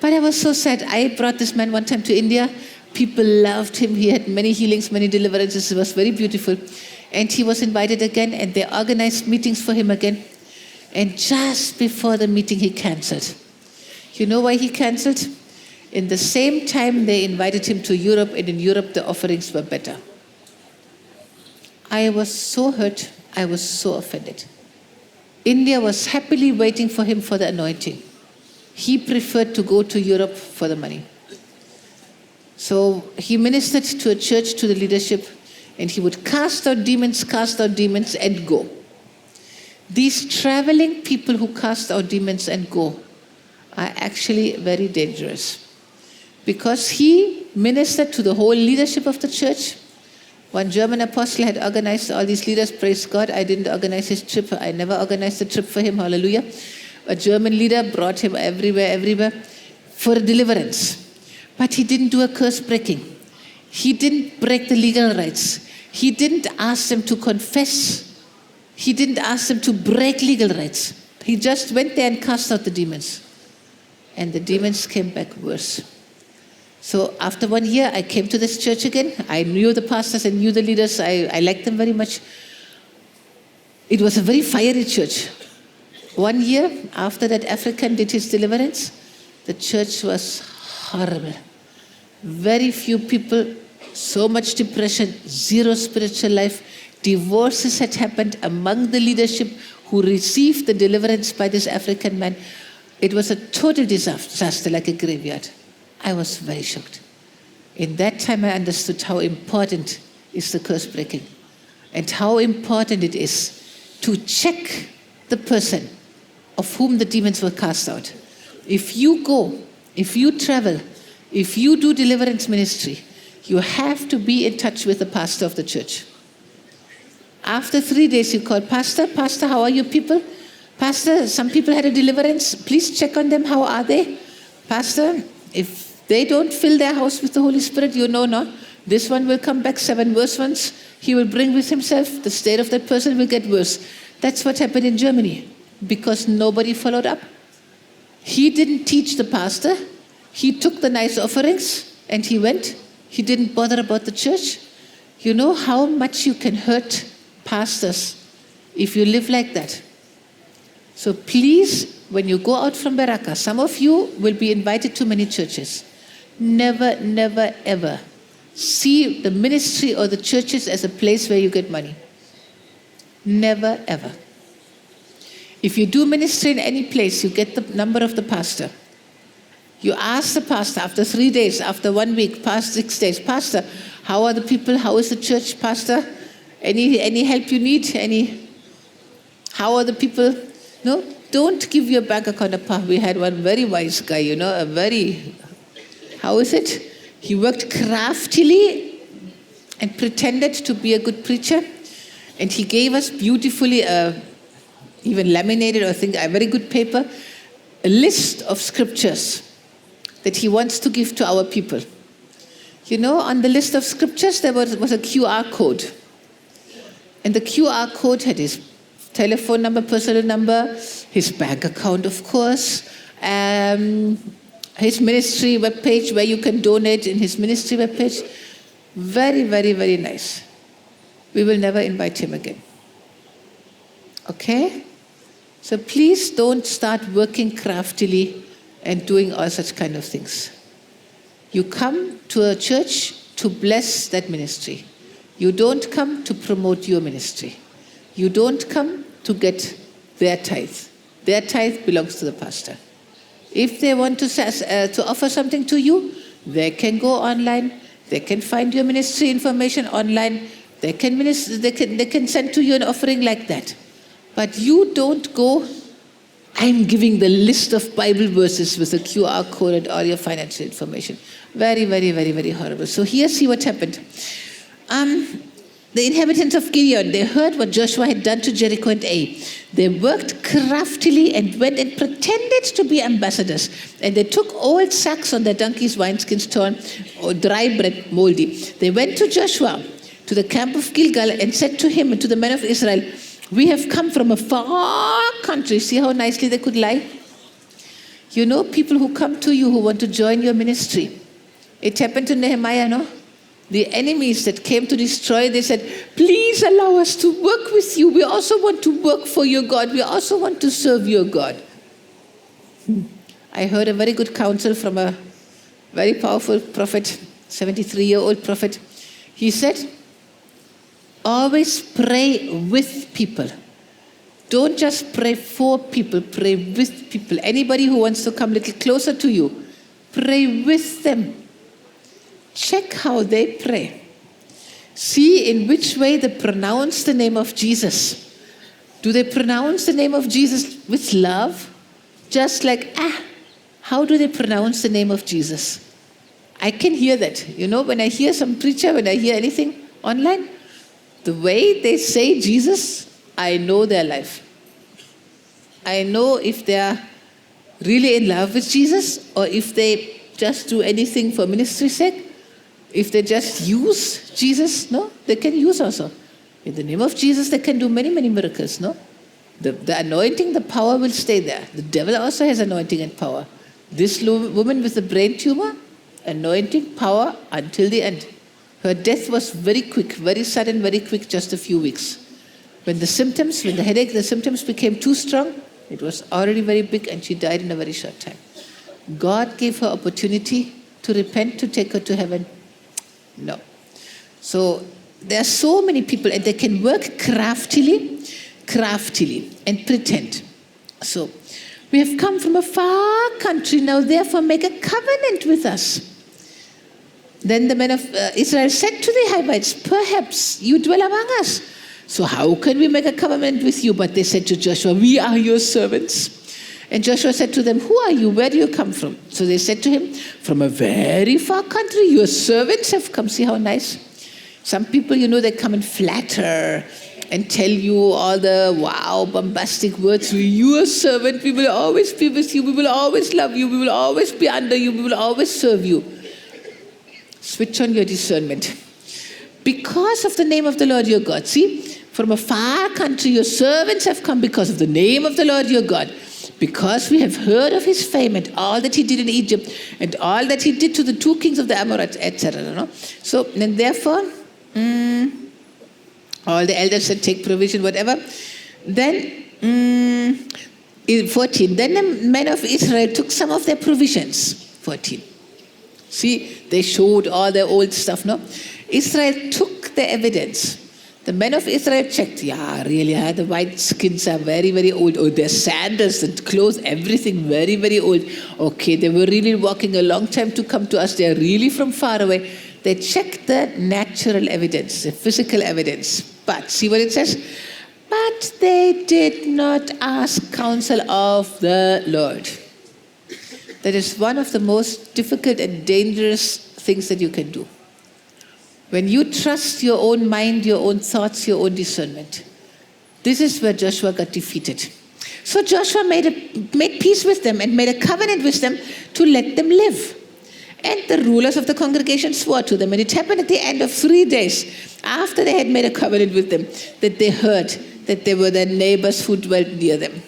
But I was so sad. I brought this man one time to India. People loved him. He had many healings, many deliverances. It was very beautiful. And he was invited again, and they organized meetings for him again. And just before the meeting, he canceled. You know why he canceled? In the same time, they invited him to Europe, and in Europe, the offerings were better. I was so hurt. I was so offended. India was happily waiting for him for the anointing. He preferred to go to Europe for the money. So he ministered to a church, to the leadership, and he would cast out demons, and go. These traveling people who cast out demons and go are actually very dangerous. Because he ministered to the whole leadership of the church. One German apostle had organized all these leaders, praise God. I didn't organize his trip. I never organized a trip for him, hallelujah. A German leader brought him everywhere for a deliverance. But he didn't do a curse breaking. He didn't break the legal rights. He didn't ask them to confess. He didn't ask them to break legal rights. He just went there and cast out the demons. And the demons came back worse. So after 1 year, I came to this church again. I knew the pastors and knew the leaders. I liked them very much. It was a very fiery church. 1 year after that African did his deliverance, the church was horrible. Very few people, so much depression, zero spiritual life. Divorces had happened among the leadership who received the deliverance by this African man. It was a total disaster, like a graveyard. I was very shocked. In that time, I understood how important is the curse breaking and how important it is to check the person of whom the demons were cast out. If you go, if you travel, if you do deliverance ministry, you have to be in touch with the pastor of the church. After 3 days, you call, Pastor, how are you people? Pastor, some people had a deliverance. Please check on them. How are they? Pastor, if they don't fill their house with the Holy Spirit, you know, no? This one will come back 7 worse ones. He will bring with himself. The state of that person will get worse. That's what happened in Germany because nobody followed up. He didn't teach the pastor. He took the nice offerings and he went. He didn't bother about the church. You know how much you can hurt pastors if you live like that. So please, when you go out from Baraka, some of you will be invited to many churches. Never, never, ever see the ministry or the churches as a place where you get money. Never, ever. If you do ministry in any place, you get the number of the pastor. You ask the pastor after 3 days, after 1 week, past 6 days, Pastor, how are the people? How is the church, Pastor? Any help you need? How are the people? No, don't give your bank account. We had one very wise guy, how is it? He worked craftily and pretended to be a good preacher. And he gave us beautifully, even laminated a very good paper, a list of scriptures that he wants to give to our people. On the list of scriptures, there was a QR code. And the QR code had his telephone number, personal number, his bank account, of course, his ministry webpage where you can donate in his ministry webpage. Very, very, very nice. We will never invite him again. Okay? So please don't start working craftily and doing all such kind of things. You come to a church to bless that ministry. You don't come to promote your ministry. You don't come to get their tithe. Their tithe belongs to the pastor. If they want to offer something to you, they can go online. They can find your ministry information online. They can send to you an offering like that. But you don't go, I'm giving the list of Bible verses with a QR code and all your financial information. Very, very, very, very horrible. So here, see what happened. The inhabitants of Gibeon, they heard what Joshua had done to Jericho and Ai. They worked craftily and went and pretended to be ambassadors. And they took old sacks on their donkeys, wineskins torn, or dry bread, moldy. They went to Joshua, to the camp of Gilgal, and said to him and to the men of Israel, we have come from a far country. See how nicely they could lie? People who come to you who want to join your ministry. It happened to Nehemiah, no? The enemies that came to destroy, they said, please allow us to work with you. We also want to work for your God. We also want to serve your God. I heard a very good counsel from a very powerful prophet, 73-year-old prophet. He said, always pray with people. Don't just pray for people, pray with people. Anybody who wants to come a little closer to you, pray with them. Check how they pray. See in which way they pronounce the name of Jesus. Do they pronounce the name of Jesus with love? Just like, how do they pronounce the name of Jesus? I can hear that. When I hear some preacher, when I hear anything online, the way they say Jesus, I know their life. I know if they are really in love with Jesus or if they just do anything for ministry's sake. If they just use Jesus, no, they can use also. In the name of Jesus, they can do many, many miracles, no? The anointing, the power will stay there. The devil also has anointing and power. This woman with the brain tumor, anointing, power until the end. Her death was very quick, very sudden, very quick, just a few weeks. When the headache, the symptoms became too strong, It was already very big and she died in a very short time. God gave her opportunity to repent, to take her to heaven. No. So there are so many people and they can work craftily and pretend. So we have come from a far country, now therefore make a covenant with us. Then the men of Israel said to the Hivites, perhaps you dwell among us. So how can we make a covenant with you? But they said to Joshua, we are your servants. And Joshua said to them, who are you? Where do you come from? So they said to him, from a very far country, your servants have come. See how nice? Some people, they come and flatter and tell you all the bombastic words. Your servant, we will always be with you. We will always love you. We will always be under you. We will always serve you. Switch on your discernment. Because of the name of the Lord your God. See, from a far country, your servants have come because of the name of the Lord your God. Because we have heard of his fame and all that he did in Egypt and all that he did to the two kings of the Amorites, etc. So, and therefore, all the elders said, take provision, whatever. Then, in 14, then the men of Israel took some of their provisions. 14. See, they showed all their old stuff, no? Israel took the evidence. The men of Israel checked, really, the white skins are very, very old. Oh, their sandals, the clothes, everything very, very old. Okay, they were really walking a long time to come to us. They are really from far away. They checked the natural evidence, the physical evidence. But, see what it says? But they did not ask counsel of the Lord. That is one of the most difficult and dangerous things that you can do. When you trust your own mind, your own thoughts, your own discernment. This is where Joshua got defeated. So Joshua made peace with them and made a covenant with them to let them live. And the rulers of the congregation swore to them. And it happened at the end of 3 days, after they had made a covenant with them, that they heard that they were their neighbors who dwelt near them.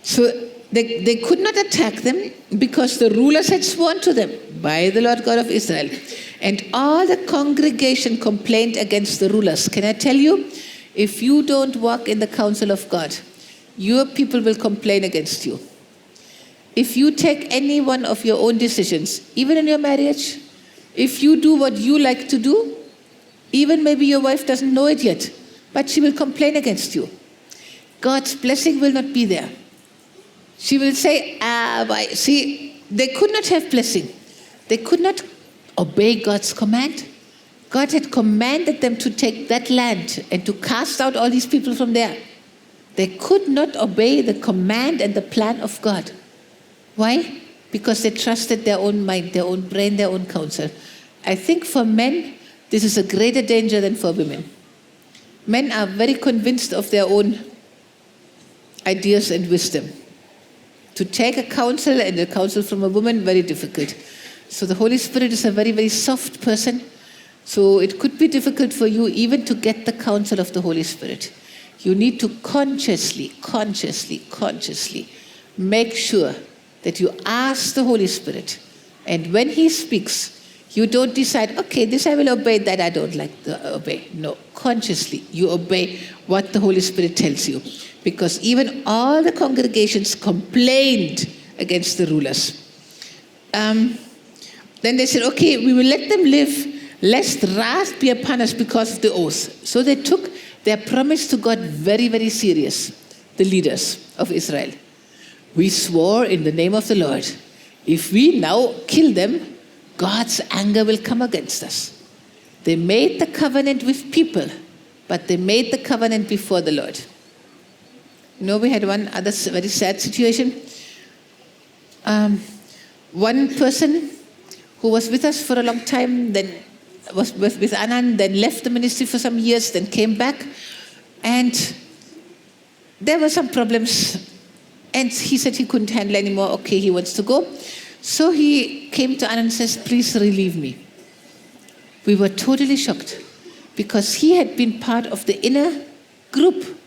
So they could not attack them because the rulers had sworn to them by the Lord God of Israel. And all the congregation complained against the rulers. Can I tell you, if you don't walk in the counsel of God, your people will complain against you. If you take any one of your own decisions, even in your marriage, if you do what you like to do, even maybe your wife doesn't know it yet, but she will complain against you. God's blessing will not be there. She will say, see, they could not have blessing. They could not obey God's command. God had commanded them to take that land and to cast out all these people from there. They could not obey the command and the plan of God. Why? Because they trusted their own mind, their own brain, their own counsel. I think for men, this is a greater danger than for women. Men are very convinced of their own ideas and wisdom. To take a counsel and a counsel from a woman, very difficult. So the Holy Spirit is a very, very soft person. So it could be difficult for you even to get the counsel of the Holy Spirit. You need to consciously make sure that you ask the Holy Spirit. And when he speaks, you don't decide, okay, this I will obey, that I don't like to obey. No, consciously you obey what the Holy Spirit tells you. Because even all the congregations complained against the rulers. Then they said, okay, we will let them live, lest wrath be upon us because of the oath. So they took their promise to God very, very serious, the leaders of Israel. We swore in the name of the Lord, if we now kill them, God's anger will come against us. They made the covenant with people, but they made the covenant before the Lord. We had one other very sad situation. One person who was with us for a long time, then was with Anand, then left the ministry for some years, then came back. And there were some problems. And he said he couldn't handle anymore. Okay, he wants to go. So he came to Anand and says, please relieve me. We were totally shocked because he had been part of the inner group.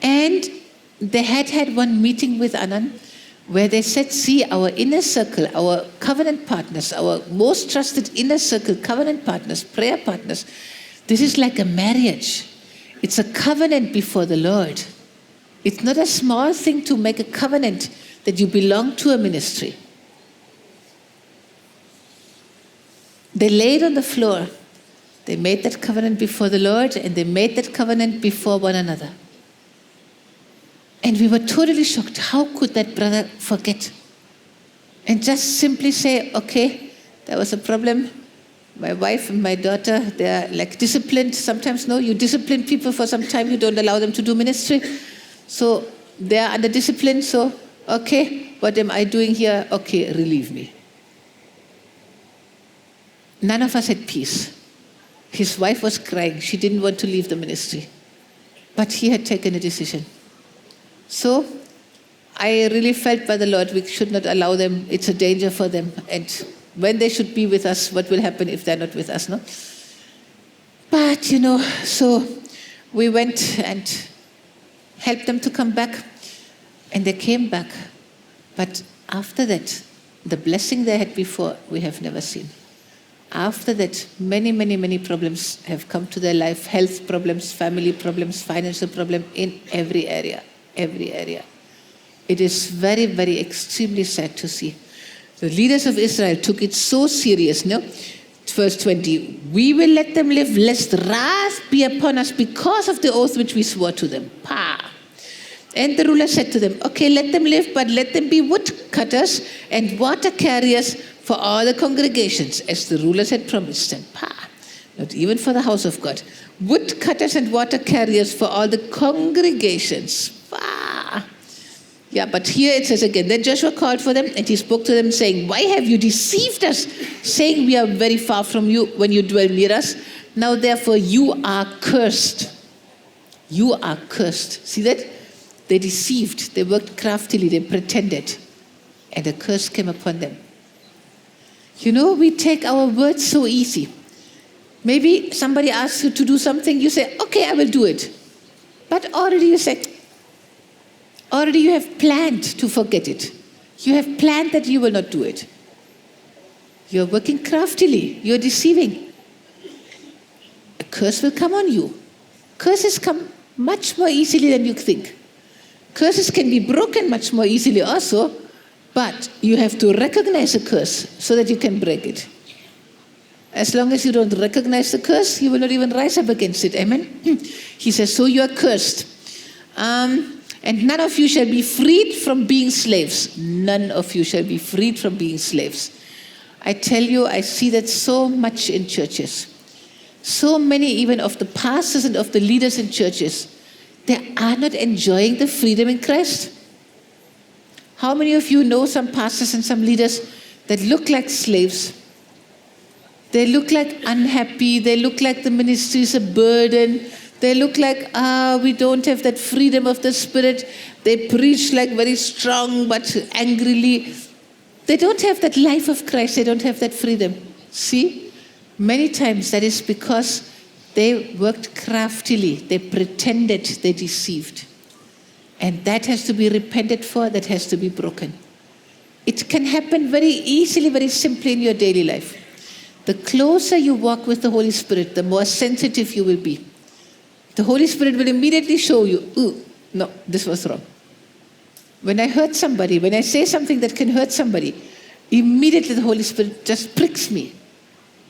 And they had one meeting with Anand where they said, see, our inner circle, our covenant partners, our most trusted inner circle, covenant partners, prayer partners, this is like a marriage. It's a covenant before the Lord. It's not a small thing to make a covenant that you belong to a ministry. They laid on the floor. They made that covenant before the Lord, and they made that covenant before one another. And we were totally shocked. How could that brother forget? And just simply say, okay, there was a problem. My wife and my daughter, they're like disciplined. Sometimes, no, you discipline people for some time, you don't allow them to do ministry. So they're under discipline, so, okay, what am I doing here? Okay, relieve me. None of us had peace. His wife was crying. She didn't want to leave the ministry. But he had taken a decision. So I really felt by the Lord, we should not allow them. It's a danger for them. And when they should be with us, what will happen if they're not with us, no? But, so we went and helped them to come back. And they came back. But after that, the blessing they had before, we have never seen. After that, many, many, many problems have come to their life. Health problems, family problems, financial problems in every area. Every area. It is very, very extremely sad to see. The leaders of Israel took it so serious, no? Verse 20, we will let them live, lest wrath be upon us because of the oath which we swore to them. Pa! And the ruler said to them, okay, let them live, but let them be woodcutters and water carriers for all the congregations, as the rulers had promised them. Not even for the house of God. Woodcutters and water carriers for all the congregations. Yeah, but here it says again, then Joshua called for them and he spoke to them saying, why have you deceived us, saying we are very far from you when you dwell near us? Now therefore you are cursed. You are cursed. See that? They deceived, they worked craftily, they pretended, and a curse came upon them. We take our words so easy. Maybe somebody asks you to do something, you say, okay, I will do it. But already you have planned to forget it. You have planned that you will not do it. You're working craftily, you're deceiving. A curse will come on you. Curses come much more easily than you think. Curses can be broken much more easily also, but you have to recognize a curse so that you can break it. As long as you don't recognize the curse, you will not even rise up against it. Amen? He says, so you are cursed. And none of you shall be freed from being slaves. None of you shall be freed from being slaves. I tell you, I see that so much in churches. So many even of the pastors and of the leaders in churches, they are not enjoying the freedom in Christ. How many of you know some pastors and some leaders that look like slaves? They look like unhappy. They look like the ministry is a burden. They look like, we don't have that freedom of the Spirit. They preach like very strong but angrily. They don't have that life of Christ. They don't have that freedom. See? Many times that is because they worked craftily. They pretended, they deceived. And that has to be repented for. That has to be broken. It can happen very easily, very simply in your daily life. The closer you walk with the Holy Spirit, the more sensitive you will be. The Holy Spirit will immediately show you, ooh, no, this was wrong. When I hurt somebody, when I say something that can hurt somebody, immediately the Holy Spirit just pricks me.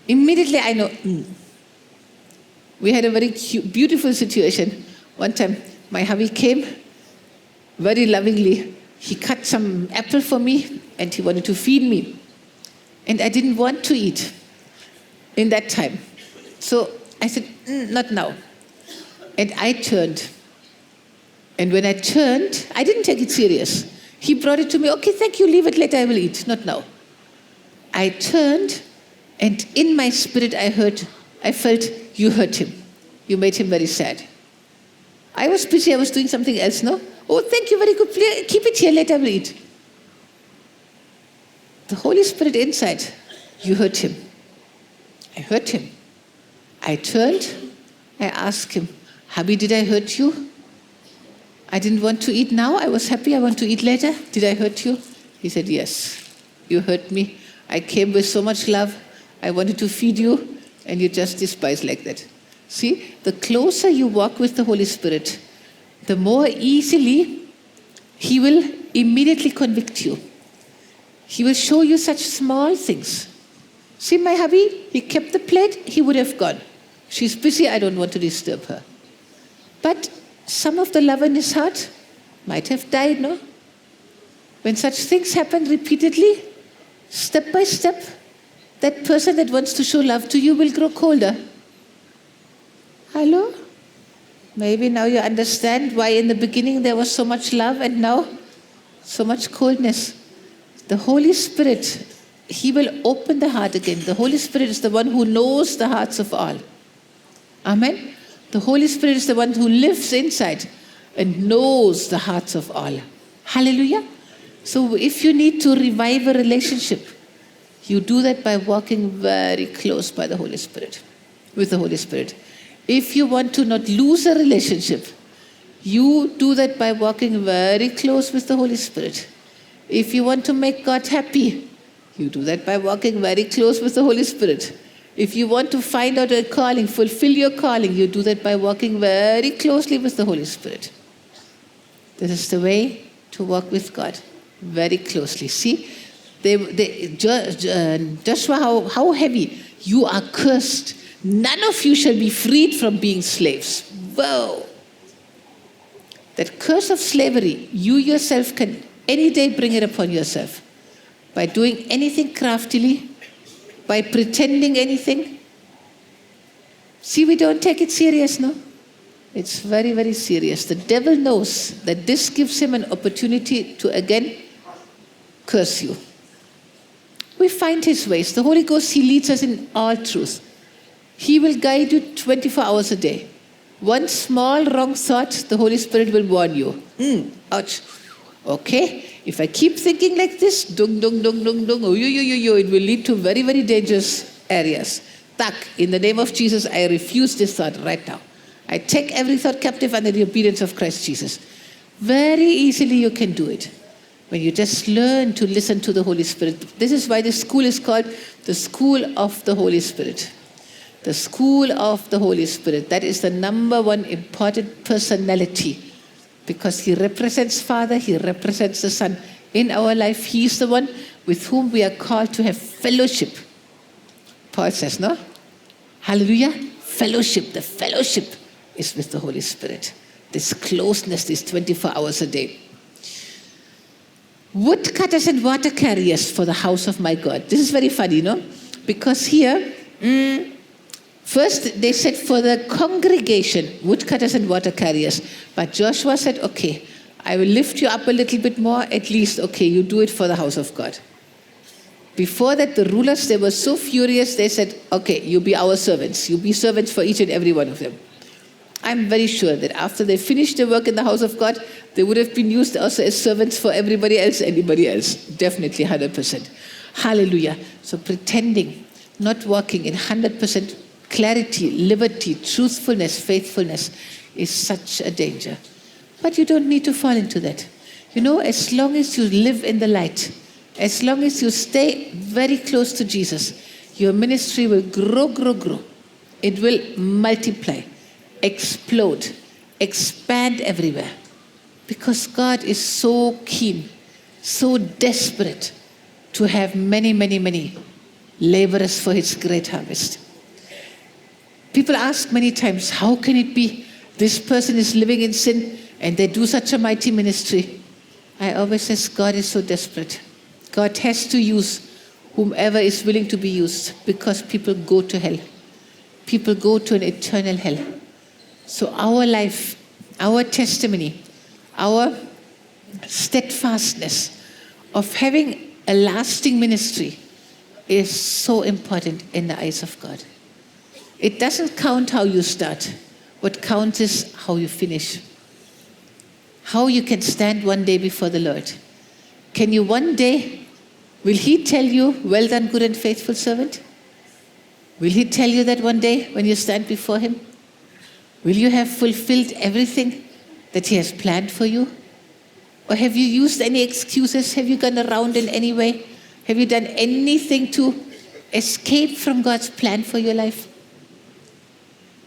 Immediately I know, We had a very beautiful situation. One time, my hubby came, very lovingly. He cut some apple for me, and he wanted to feed me. And I didn't want to eat in that time. So I said, not now. And I turned. And when I turned, I didn't take it serious. He brought it to me, okay, thank you, leave it, later I will eat, not now. I turned, and in my spirit I felt, you hurt him. You made him very sad. I was busy, I was doing something else, no? Oh, thank you, very good, keep it here, later I will eat. The Holy Spirit inside, you hurt him. I hurt him. I turned, I asked him, hubby, did I hurt you? I didn't want to eat now. I was happy. I want to eat later. Did I hurt you? He said, yes, you hurt me. I came with so much love. I wanted to feed you, and you just despise like that. See, the closer you walk with the Holy Spirit, the more easily he will immediately convict you. He will show you such small things. See my hubby, he kept the plate, he would have gone. She's busy, I don't want to disturb her. But some of the love in his heart might have died, no? When such things happen repeatedly, step by step, that person that wants to show love to you will grow colder. Hello? Maybe now you understand why in the beginning there was so much love and now so much coldness. The Holy Spirit, he will open the heart again. The Holy Spirit is the one who knows the hearts of all. Amen? The Holy Spirit is the one who lives inside and knows the hearts of all. Hallelujah? So if you need to revive a relationship, you do that by walking very close by the Holy Spirit, with the Holy Spirit. If you want to not lose a relationship, you do that by walking very close with the Holy Spirit. If you want to make God happy, you do that by walking very close with the Holy Spirit. If you want to find out a calling, fulfill your calling, you do that by walking very closely with the Holy Spirit. This is the way to walk with God, very closely. See, Joshua, how heavy. You are cursed. None of you shall be freed from being slaves. Whoa. That curse of slavery, you yourself can any day bring it upon yourself. By doing anything craftily, by pretending anything. See, we don't take it serious, no? It's very, very serious. The devil knows that this gives him an opportunity to again curse you. We find his ways. The Holy Ghost, he leads us in all truth. He will guide you 24 hours a day. One small wrong thought, the Holy Spirit will warn you. Ouch. Okay, if I keep thinking like this, it will lead to very, very dangerous areas. Tak, in the name of Jesus, I refuse this thought right now. I take every thought captive under the obedience of Christ Jesus. Very easily you can do it when you just learn to listen to the Holy Spirit. This is why this school is called the School of the Holy Spirit. The School of the Holy Spirit. That is the number one important personality. Because he represents Father, he represents the Son. In our life, he is the one with whom we are called to have fellowship. Paul says, no? Hallelujah. Fellowship. The fellowship is with the Holy Spirit. This closeness, this 24 hours a day. Woodcutters and water carriers for the house of my God. This is very funny, no? Because here, first, they said for the congregation, woodcutters and water carriers. But Joshua said, okay, I will lift you up a little bit more. At least, okay, you do it for the house of God. Before that, the rulers, they were so furious, they said, okay, you be our servants. You be servants for each and every one of them. I'm very sure that after they finished their work in the house of God, they would have been used also as servants for everybody else, anybody else. Definitely 100%. Hallelujah. So pretending, not walking in 100% clarity, liberty, truthfulness, faithfulness is such a danger. But you don't need to fall into that. You know, as long as you live in the light, as long as you stay very close to Jesus, your ministry will grow. It will multiply, explode, expand everywhere. Because God is so keen, so desperate to have many laborers for his great harvest. People ask many times, how can it be this person is living in sin and they do such a mighty ministry? I always say, God is so desperate. God has to use whomever is willing to be used because people go to hell. People go to an eternal hell. So our life, our testimony, our steadfastness of having a lasting ministry is so important in the eyes of God. It doesn't count how you start. What counts is how you finish. How you can stand one day before the Lord. Can you one day, will he tell you, well done, good and faithful servant? Will he tell you that one day when you stand before him? Will you have fulfilled everything that he has planned for you? Or have you used any excuses? Have you gone around in any way? Have you done anything to escape from God's plan for your life?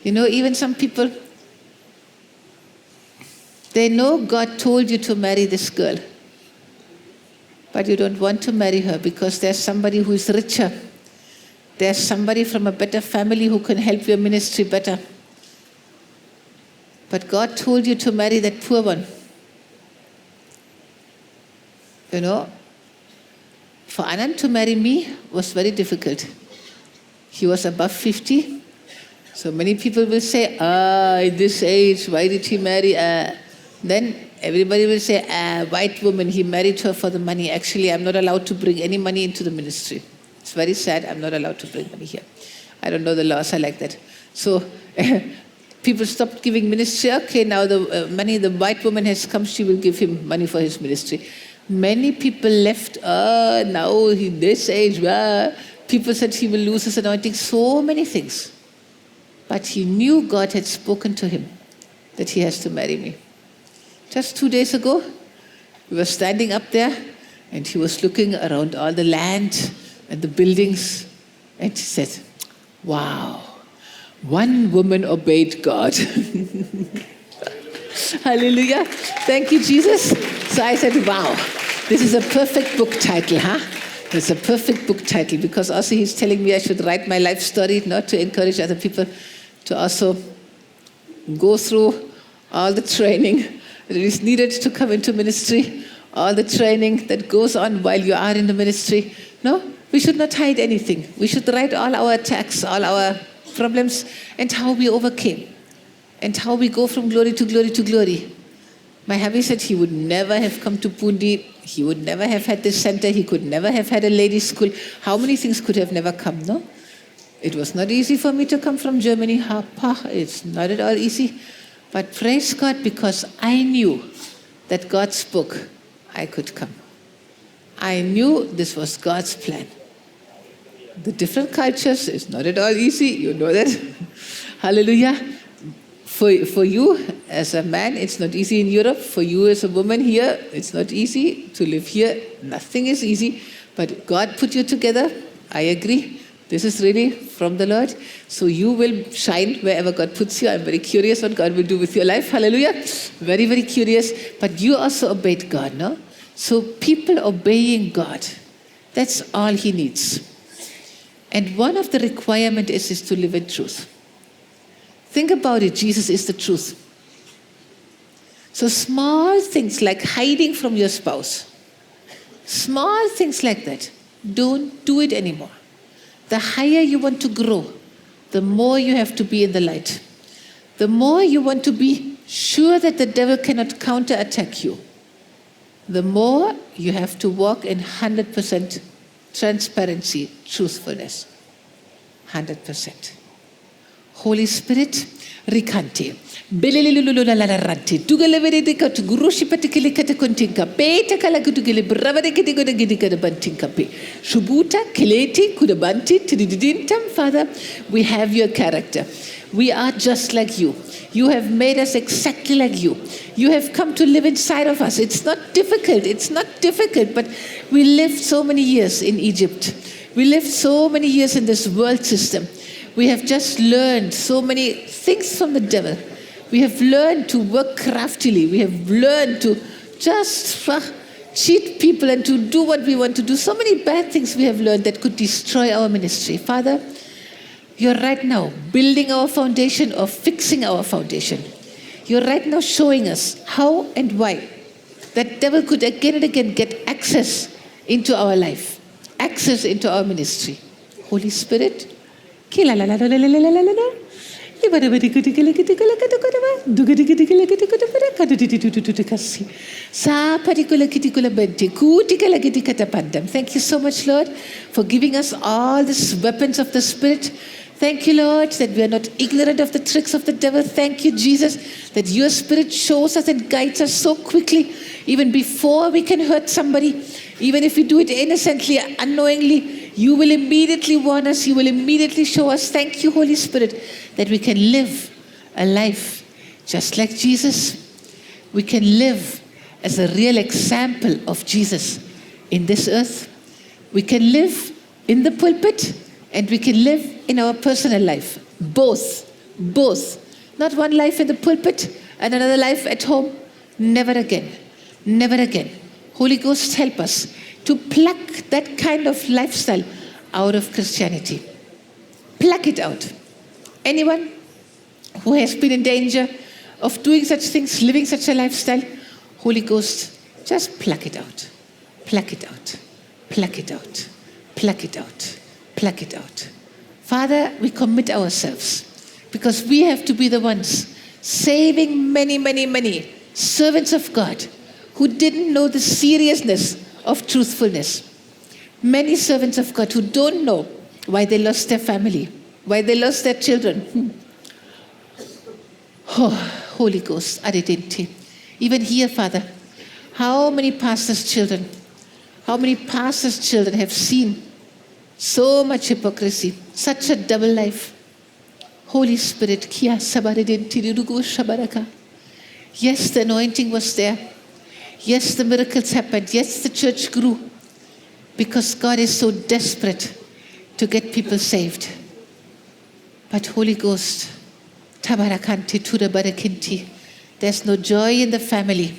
You know, even some people, They know God told you to marry this girl, but you don't want to marry her because there's somebody who is richer. There's somebody from a better family who can help your ministry better. But God told you to marry that poor one. You know, for Anand to marry me was very difficult. He was above 50. So many people will say, at this age, why did he marry? Then everybody will say, white woman, he married her for the money. Actually, I'm not allowed to bring any money into the ministry. It's very sad, I'm not allowed to bring money here. I don't know the laws are like that. So people stopped giving ministry. Okay, now the money, the white woman has come, she will give him money for his ministry. Many people left, now in this age, people said he will lose his anointing, so many things. But he knew God had spoken to him that he has to marry me. Just 2 days ago, we were standing up there and he was looking around all the land and the buildings and he said, wow, one woman obeyed God. Hallelujah. Thank you, Jesus. So I said, wow, this is a perfect book title, huh? It's a perfect book title because also he's telling me I should write my life story, not to encourage other people to also go through all the training that is needed to come into ministry, all the training that goes on while you are in the ministry. No, we should not hide anything. We should write all our attacks, all our problems, and how we overcame, and how we go from glory to glory to glory. My hubby said he would never have come to Pundi. He would never have had this center. He could never have had a ladies' school. How many things could have never come, no? It was not easy for me to come from Germany. It's not at all easy. But praise God, because I knew that God spoke, I could come. I knew this was God's plan. The different cultures is not at all easy. You know that. Hallelujah. For you as a man, it's not easy in Europe. For you as a woman here, it's not easy to live here. Nothing is easy. But God put you together. I agree. This is really from the Lord. So you will shine wherever God puts you. I'm very curious what God will do with your life. Hallelujah. Very, very curious. But you also obeyed God, no? So people obeying God, that's all he needs. And one of the requirements is to live in truth. Think about it, Jesus is the truth. So small things like hiding from your spouse, small things like that, don't do it anymore. The higher you want to grow, the more you have to be in the light. The more you want to be sure that the devil cannot counterattack you, the more you have to walk in 100% transparency, truthfulness. 100%. Holy Spirit, Rikante. Belelululalarante. Tugaleveredika to Gurushipatikilikata Kontinka. Beta Kalakutugili Bravadikidika Bantinka. Shubuta, Kileti, Kudabanti, Tididintam. Father, we have your character. We are just like you. You have made us exactly like you. You have come to live inside of us. It's not difficult. It's not difficult, but we lived so many years in Egypt. We lived so many years in this world system. We have just learned so many things from the devil. We have learned to work craftily. We have learned to just cheat people and to do what we want to do. So many bad things we have learned that could destroy our ministry. Father, you're right now building our foundation or fixing our foundation. You're right now showing us how and why that devil could again and again get access into our life, access into our ministry. Holy Spirit, Thank you so much, Lord, for giving us all these weapons of the Spirit. Thank you, Lord, that we are not ignorant of the tricks of the devil. Thank you, Jesus, that your Spirit shows us and guides us so quickly, even before we can hurt somebody. Even if we do it innocently, unknowingly, you will immediately warn us. You will immediately show us. Thank you, Holy Spirit, that we can live a life just like Jesus. We can live as a real example of Jesus in this earth. We can live in the pulpit and we can live in our personal life. Both. Not one life in the pulpit and another life at home. Never again. Never again. Holy Ghost, help us to pluck that kind of lifestyle out of Christianity. Pluck it out. Anyone who has been in danger of doing such things, living such a lifestyle, Holy Ghost, just pluck it out. Pluck it out. Pluck it out. Pluck it out. Pluck it out. Father, we commit ourselves because we have to be the ones saving many, many, many servants of God who didn't know the seriousness of truthfulness. Many servants of God who don't know why they lost their family, why they lost their children. Oh, Holy Ghost, Adidinti. Even here, Father, how many pastors' children have seen so much hypocrisy, such a double life. Holy Spirit, Kia Sabaridinti Rugu Shabaraka. Yes, the anointing was there. Yes, the miracles happened. Yes, the church grew. Because God is so desperate to get people saved. But Holy Ghost, Tabarakanti Tudabarakinti, there's no joy in the family.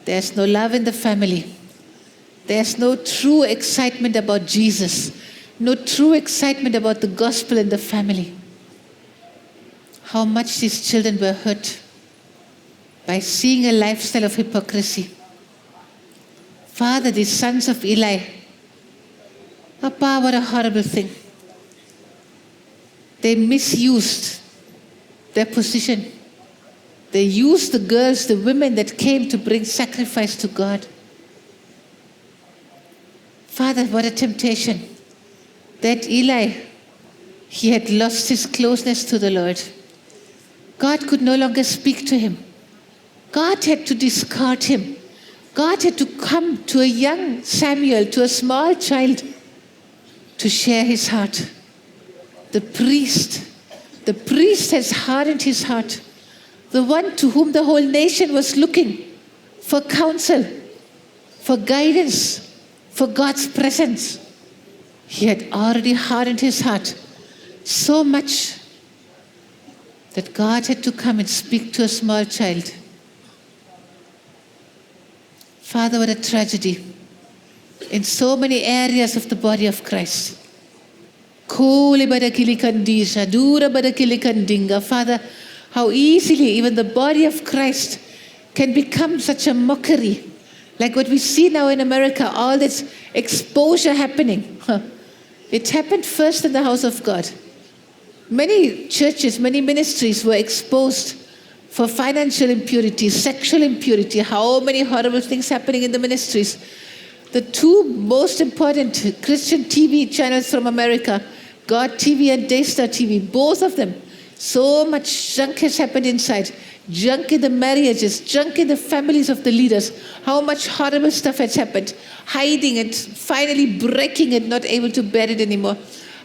There's no love in the family. There's no true excitement about Jesus. No true excitement about the gospel in the family. How much these children were hurt by seeing a lifestyle of hypocrisy. Father, the sons of Eli, Appa, what a horrible thing. They misused their position. They used the girls, the women that came to bring sacrifice to God. Father, what a temptation. That Eli, he had lost his closeness to the Lord. God could no longer speak to him. God had to discard him. God had to come to a young Samuel, to a small child, to share his heart. The priest has hardened his heart. The one to whom the whole nation was looking for counsel, for guidance, for God's presence. He had already hardened his heart so much that God had to come and speak to a small child. Father, what a tragedy in so many areas of the body of Christ. Father, how easily even the body of Christ can become such a mockery. Like what we see now in America, all this exposure happening. It happened first in the house of God. Many churches, many ministries were exposed for financial impurity, sexual impurity, how many horrible things happening in the ministries. The two most important Christian TV channels from America, God TV and Daystar TV, both of them, so much junk has happened inside. Junk in the marriages, junk in the families of the leaders. How much horrible stuff has happened. Hiding and finally breaking it, not able to bear it anymore.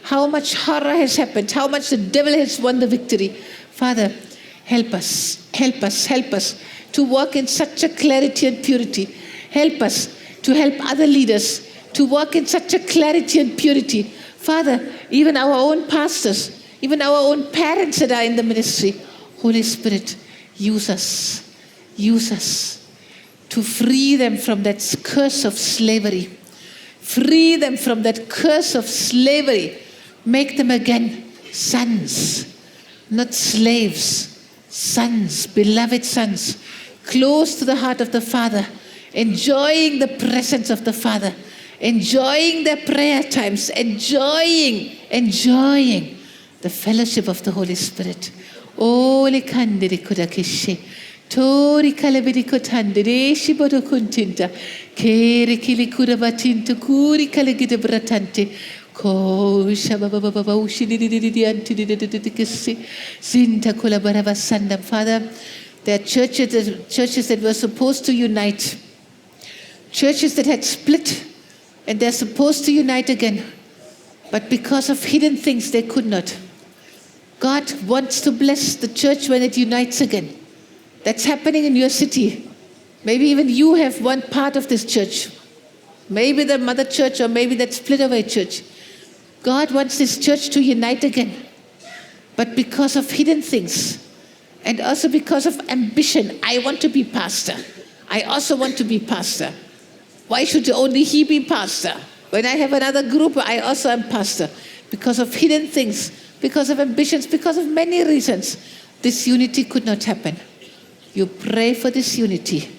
How much horror has happened. How much the devil has won the victory. Father, help us, help us, help us to walk in such a clarity and purity. Help us to help other leaders to walk in such a clarity and purity. Father, even our own pastors, even our own parents that are in the ministry. Holy Spirit, use us to free them from that curse of slavery. Free them from that curse of slavery. Make them again sons, not slaves. Sons, beloved sons, close to the heart of the Father, enjoying the presence of the Father, enjoying their prayer times, enjoying the fellowship of the Holy Spirit. Ole kandiri kudakishe. Tori kalabiri kotandere shibodo kuntinta. Kere kili kudabatinta kuri kalegide bratante. Ko shabababa ushidididi antididididikisi. Zinta kulabarava sandam. Father, there are churches that were supposed to unite. Churches that had split and they're supposed to unite again. But because of hidden things, they could not. God wants to bless the church when it unites again. That's happening in your city. Maybe even you have one part of this church. Maybe the mother church or maybe that split away church. God wants this church to unite again. But because of hidden things, And also because of ambition, I want to be pastor. I also want to be pastor. Why should only he be pastor? When I have another group, I also am pastor. Because of hidden things, because of ambitions, because of many reasons, this unity could not happen. You pray for this unity.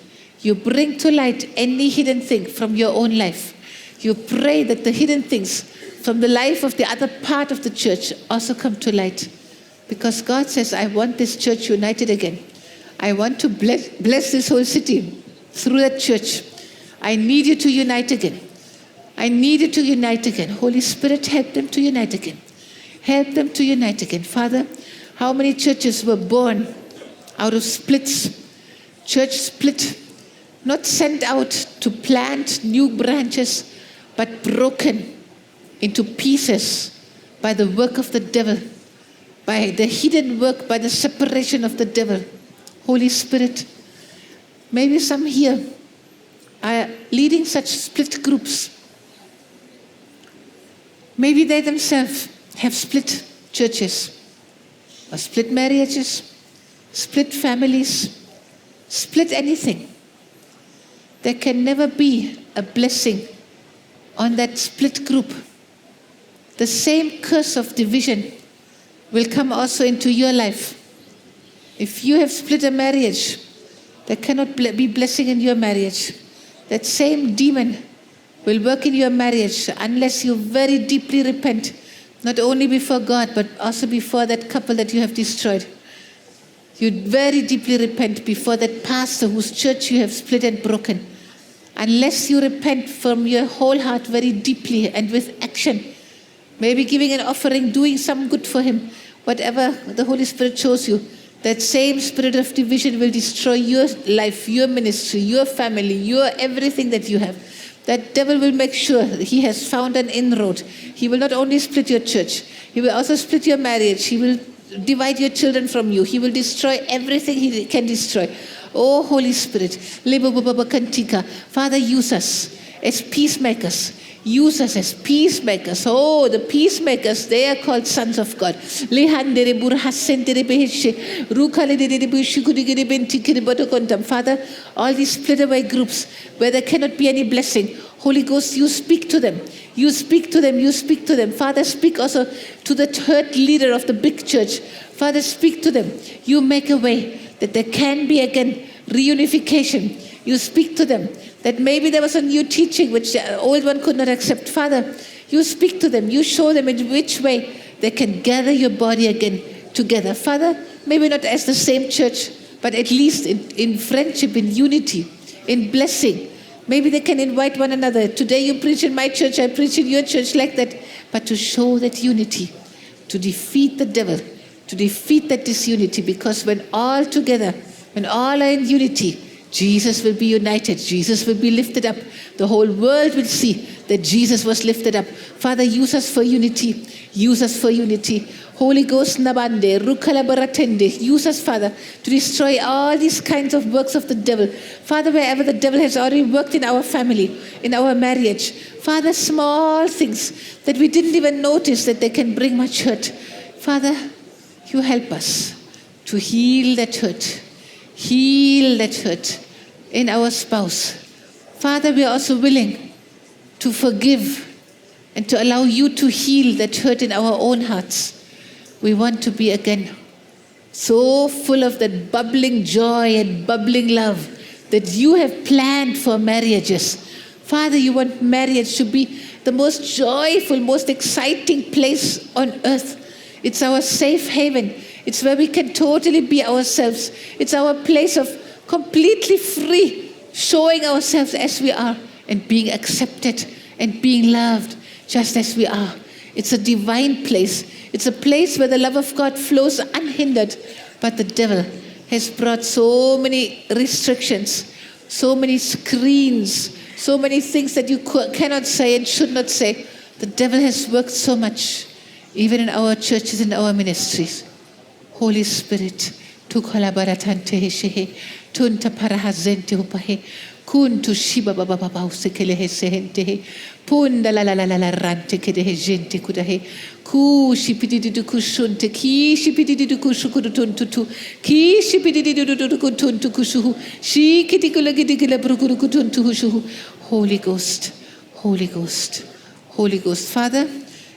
You bring to light any hidden thing from your own life. You pray that the hidden things from the life of the other part of the church also come to light. Because God says, I want this church united again. I want to bless this whole city through that church. I need you to unite again. I need you to unite again. Holy Spirit, help them to unite again. Help them to unite again. Father, how many churches were born out of splits? Church split, not sent out to plant new branches, but broken into pieces by the work of the devil, by the hidden work, by the separation of the devil. Holy Spirit, maybe some here are leading such split groups. Maybe they themselves have split churches, or split marriages, split families, split anything. There can never be a blessing on that split group. The same curse of division will come also into your life. If you have split a marriage, there cannot be blessing in your marriage. That same demon will work in your marriage unless you very deeply repent, not only before God, but also before that couple that you have destroyed. You very deeply repent before that pastor whose church you have split and broken. Unless you repent from your whole heart very deeply and with action, maybe giving an offering, doing some good for him, whatever the Holy Spirit shows you, that same spirit of division will destroy your life, your ministry, your family, your everything that you have. That devil will make sure he has found an inroad. He will not only split your church, he will also split your marriage. He will divide your children from you. He will destroy everything he can destroy. Oh, Holy Spirit, Father, use us as peacemakers. Use us as peacemakers. Oh, the peacemakers, they are called sons of God. Father, all these split away groups where there cannot be any blessing, Holy Ghost, you speak to them. You speak to them. You speak to them. Father, speak also to the third leader of the big church. Father, speak to them. You make a way that there can be again reunification. You speak to them that maybe there was a new teaching which the old one could not accept. Father, you speak to them. You show them in which way they can gather your body again together. Father, maybe not as the same church, but at least in friendship, in unity, in blessing. Maybe they can invite one another. Today you preach in my church, I preach in your church, like that. But to show that unity, to defeat the devil, to defeat that disunity. Because when all together, when all are in unity, Jesus will be united. Jesus will be lifted up. The whole world will see that Jesus was lifted up. Father, use us for unity. Use us for unity. Holy Ghost, Nabande, Rukala Baratende. Use us, Father, to destroy all these kinds of works of the devil. Father, wherever the devil has already worked in our family, in our marriage. Father, small things that we didn't even notice that they can bring much hurt. Father, you help us to heal that hurt. Heal that hurt in our spouse. Father, we are also willing to forgive and to allow you to heal that hurt in our own hearts. We want to be again so full of that bubbling joy and bubbling love that you have planned for marriages. Father, you want marriage to be the most joyful, most exciting place on earth. It's our safe haven. It's where we can totally be ourselves. It's our place of completely free, showing ourselves as we are and being accepted and being loved just as we are. It's a divine place. It's a place where the love of God flows unhindered. But the devil has brought so many restrictions, so many screens, so many things that you cannot say and should not say. The devil has worked so much, even in our churches and our ministries. Holy Spirit, tu kolabaratante heshe, tunta parahazente upahe, Kuntu shiba baba baba usekele he sehente he. Punda la la la la la rante kede he gente kuda he. Ku shipidi du kushunte ki shipidi du kushukudu tuntutu. Ki shipidi du kutuntu kushuhu. Shi kitikula gidigila brukuru kutuntu hushuhu. Holy Ghost, Holy Ghost, Holy Ghost. Father,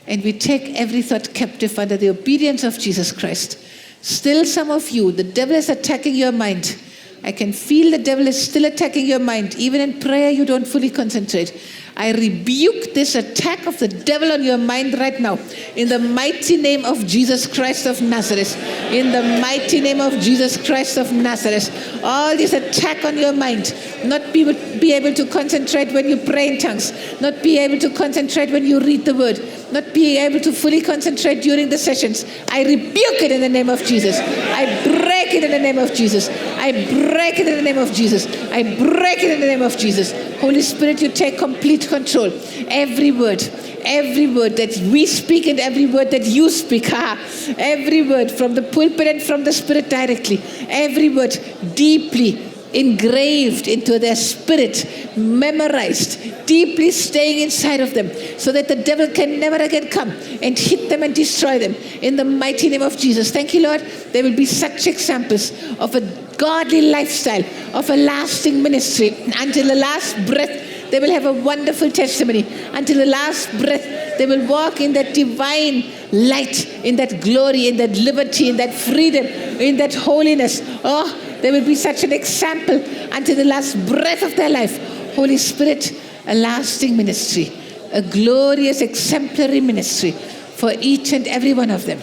and we take every thought captive under the obedience of Jesus Christ. Still some of you, the devil is attacking your mind. I can feel the devil is still attacking your mind. Even in prayer, you don't fully concentrate. I rebuke this attack of the devil on your mind right now. In the mighty name of Jesus Christ of Nazareth. In the mighty name of Jesus Christ of Nazareth. All this attack on your mind. Not be able to concentrate when you pray in tongues. Not be able to concentrate when you read the word. Not be able to fully concentrate during the sessions. I rebuke it in the name of Jesus. I break it in the name of Jesus. I break it in the name of Jesus. I break it in the name of Jesus. Holy Spirit, you take complete control. Every word that we speak and every word that you speak, every word from the pulpit and from the Spirit directly, every word deeply engraved into their spirit, memorized, deeply staying inside of them, so that the devil can never again come and hit them and destroy them. In the mighty name of Jesus. Thank you, Lord. There will be such examples of a godly lifestyle, of a lasting ministry. Until the last breath, they will have a wonderful testimony. Until the last breath, they will walk in that divine light, in that glory, in that liberty, in that freedom, in that holiness. Oh, there will be such an example until the last breath of their life. Holy Spirit, a lasting ministry, a glorious, exemplary ministry for each and every one of them.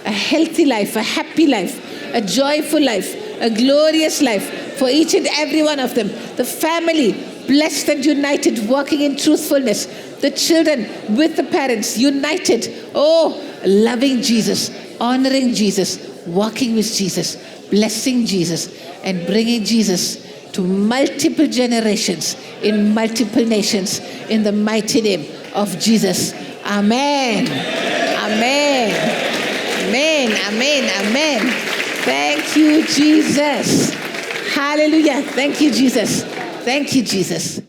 A healthy life, a happy life, a joyful life, a glorious life for each and every one of them. The family, blessed and united, walking in truthfulness. The children with the parents, united. Oh, loving Jesus, honoring Jesus, walking with Jesus, blessing Jesus, and bringing Jesus to multiple generations in multiple nations in the mighty name of Jesus. Amen. Amen. Amen. Amen. Amen. Thank you, Jesus. Hallelujah. Thank you, Jesus. Thank you, Jesus.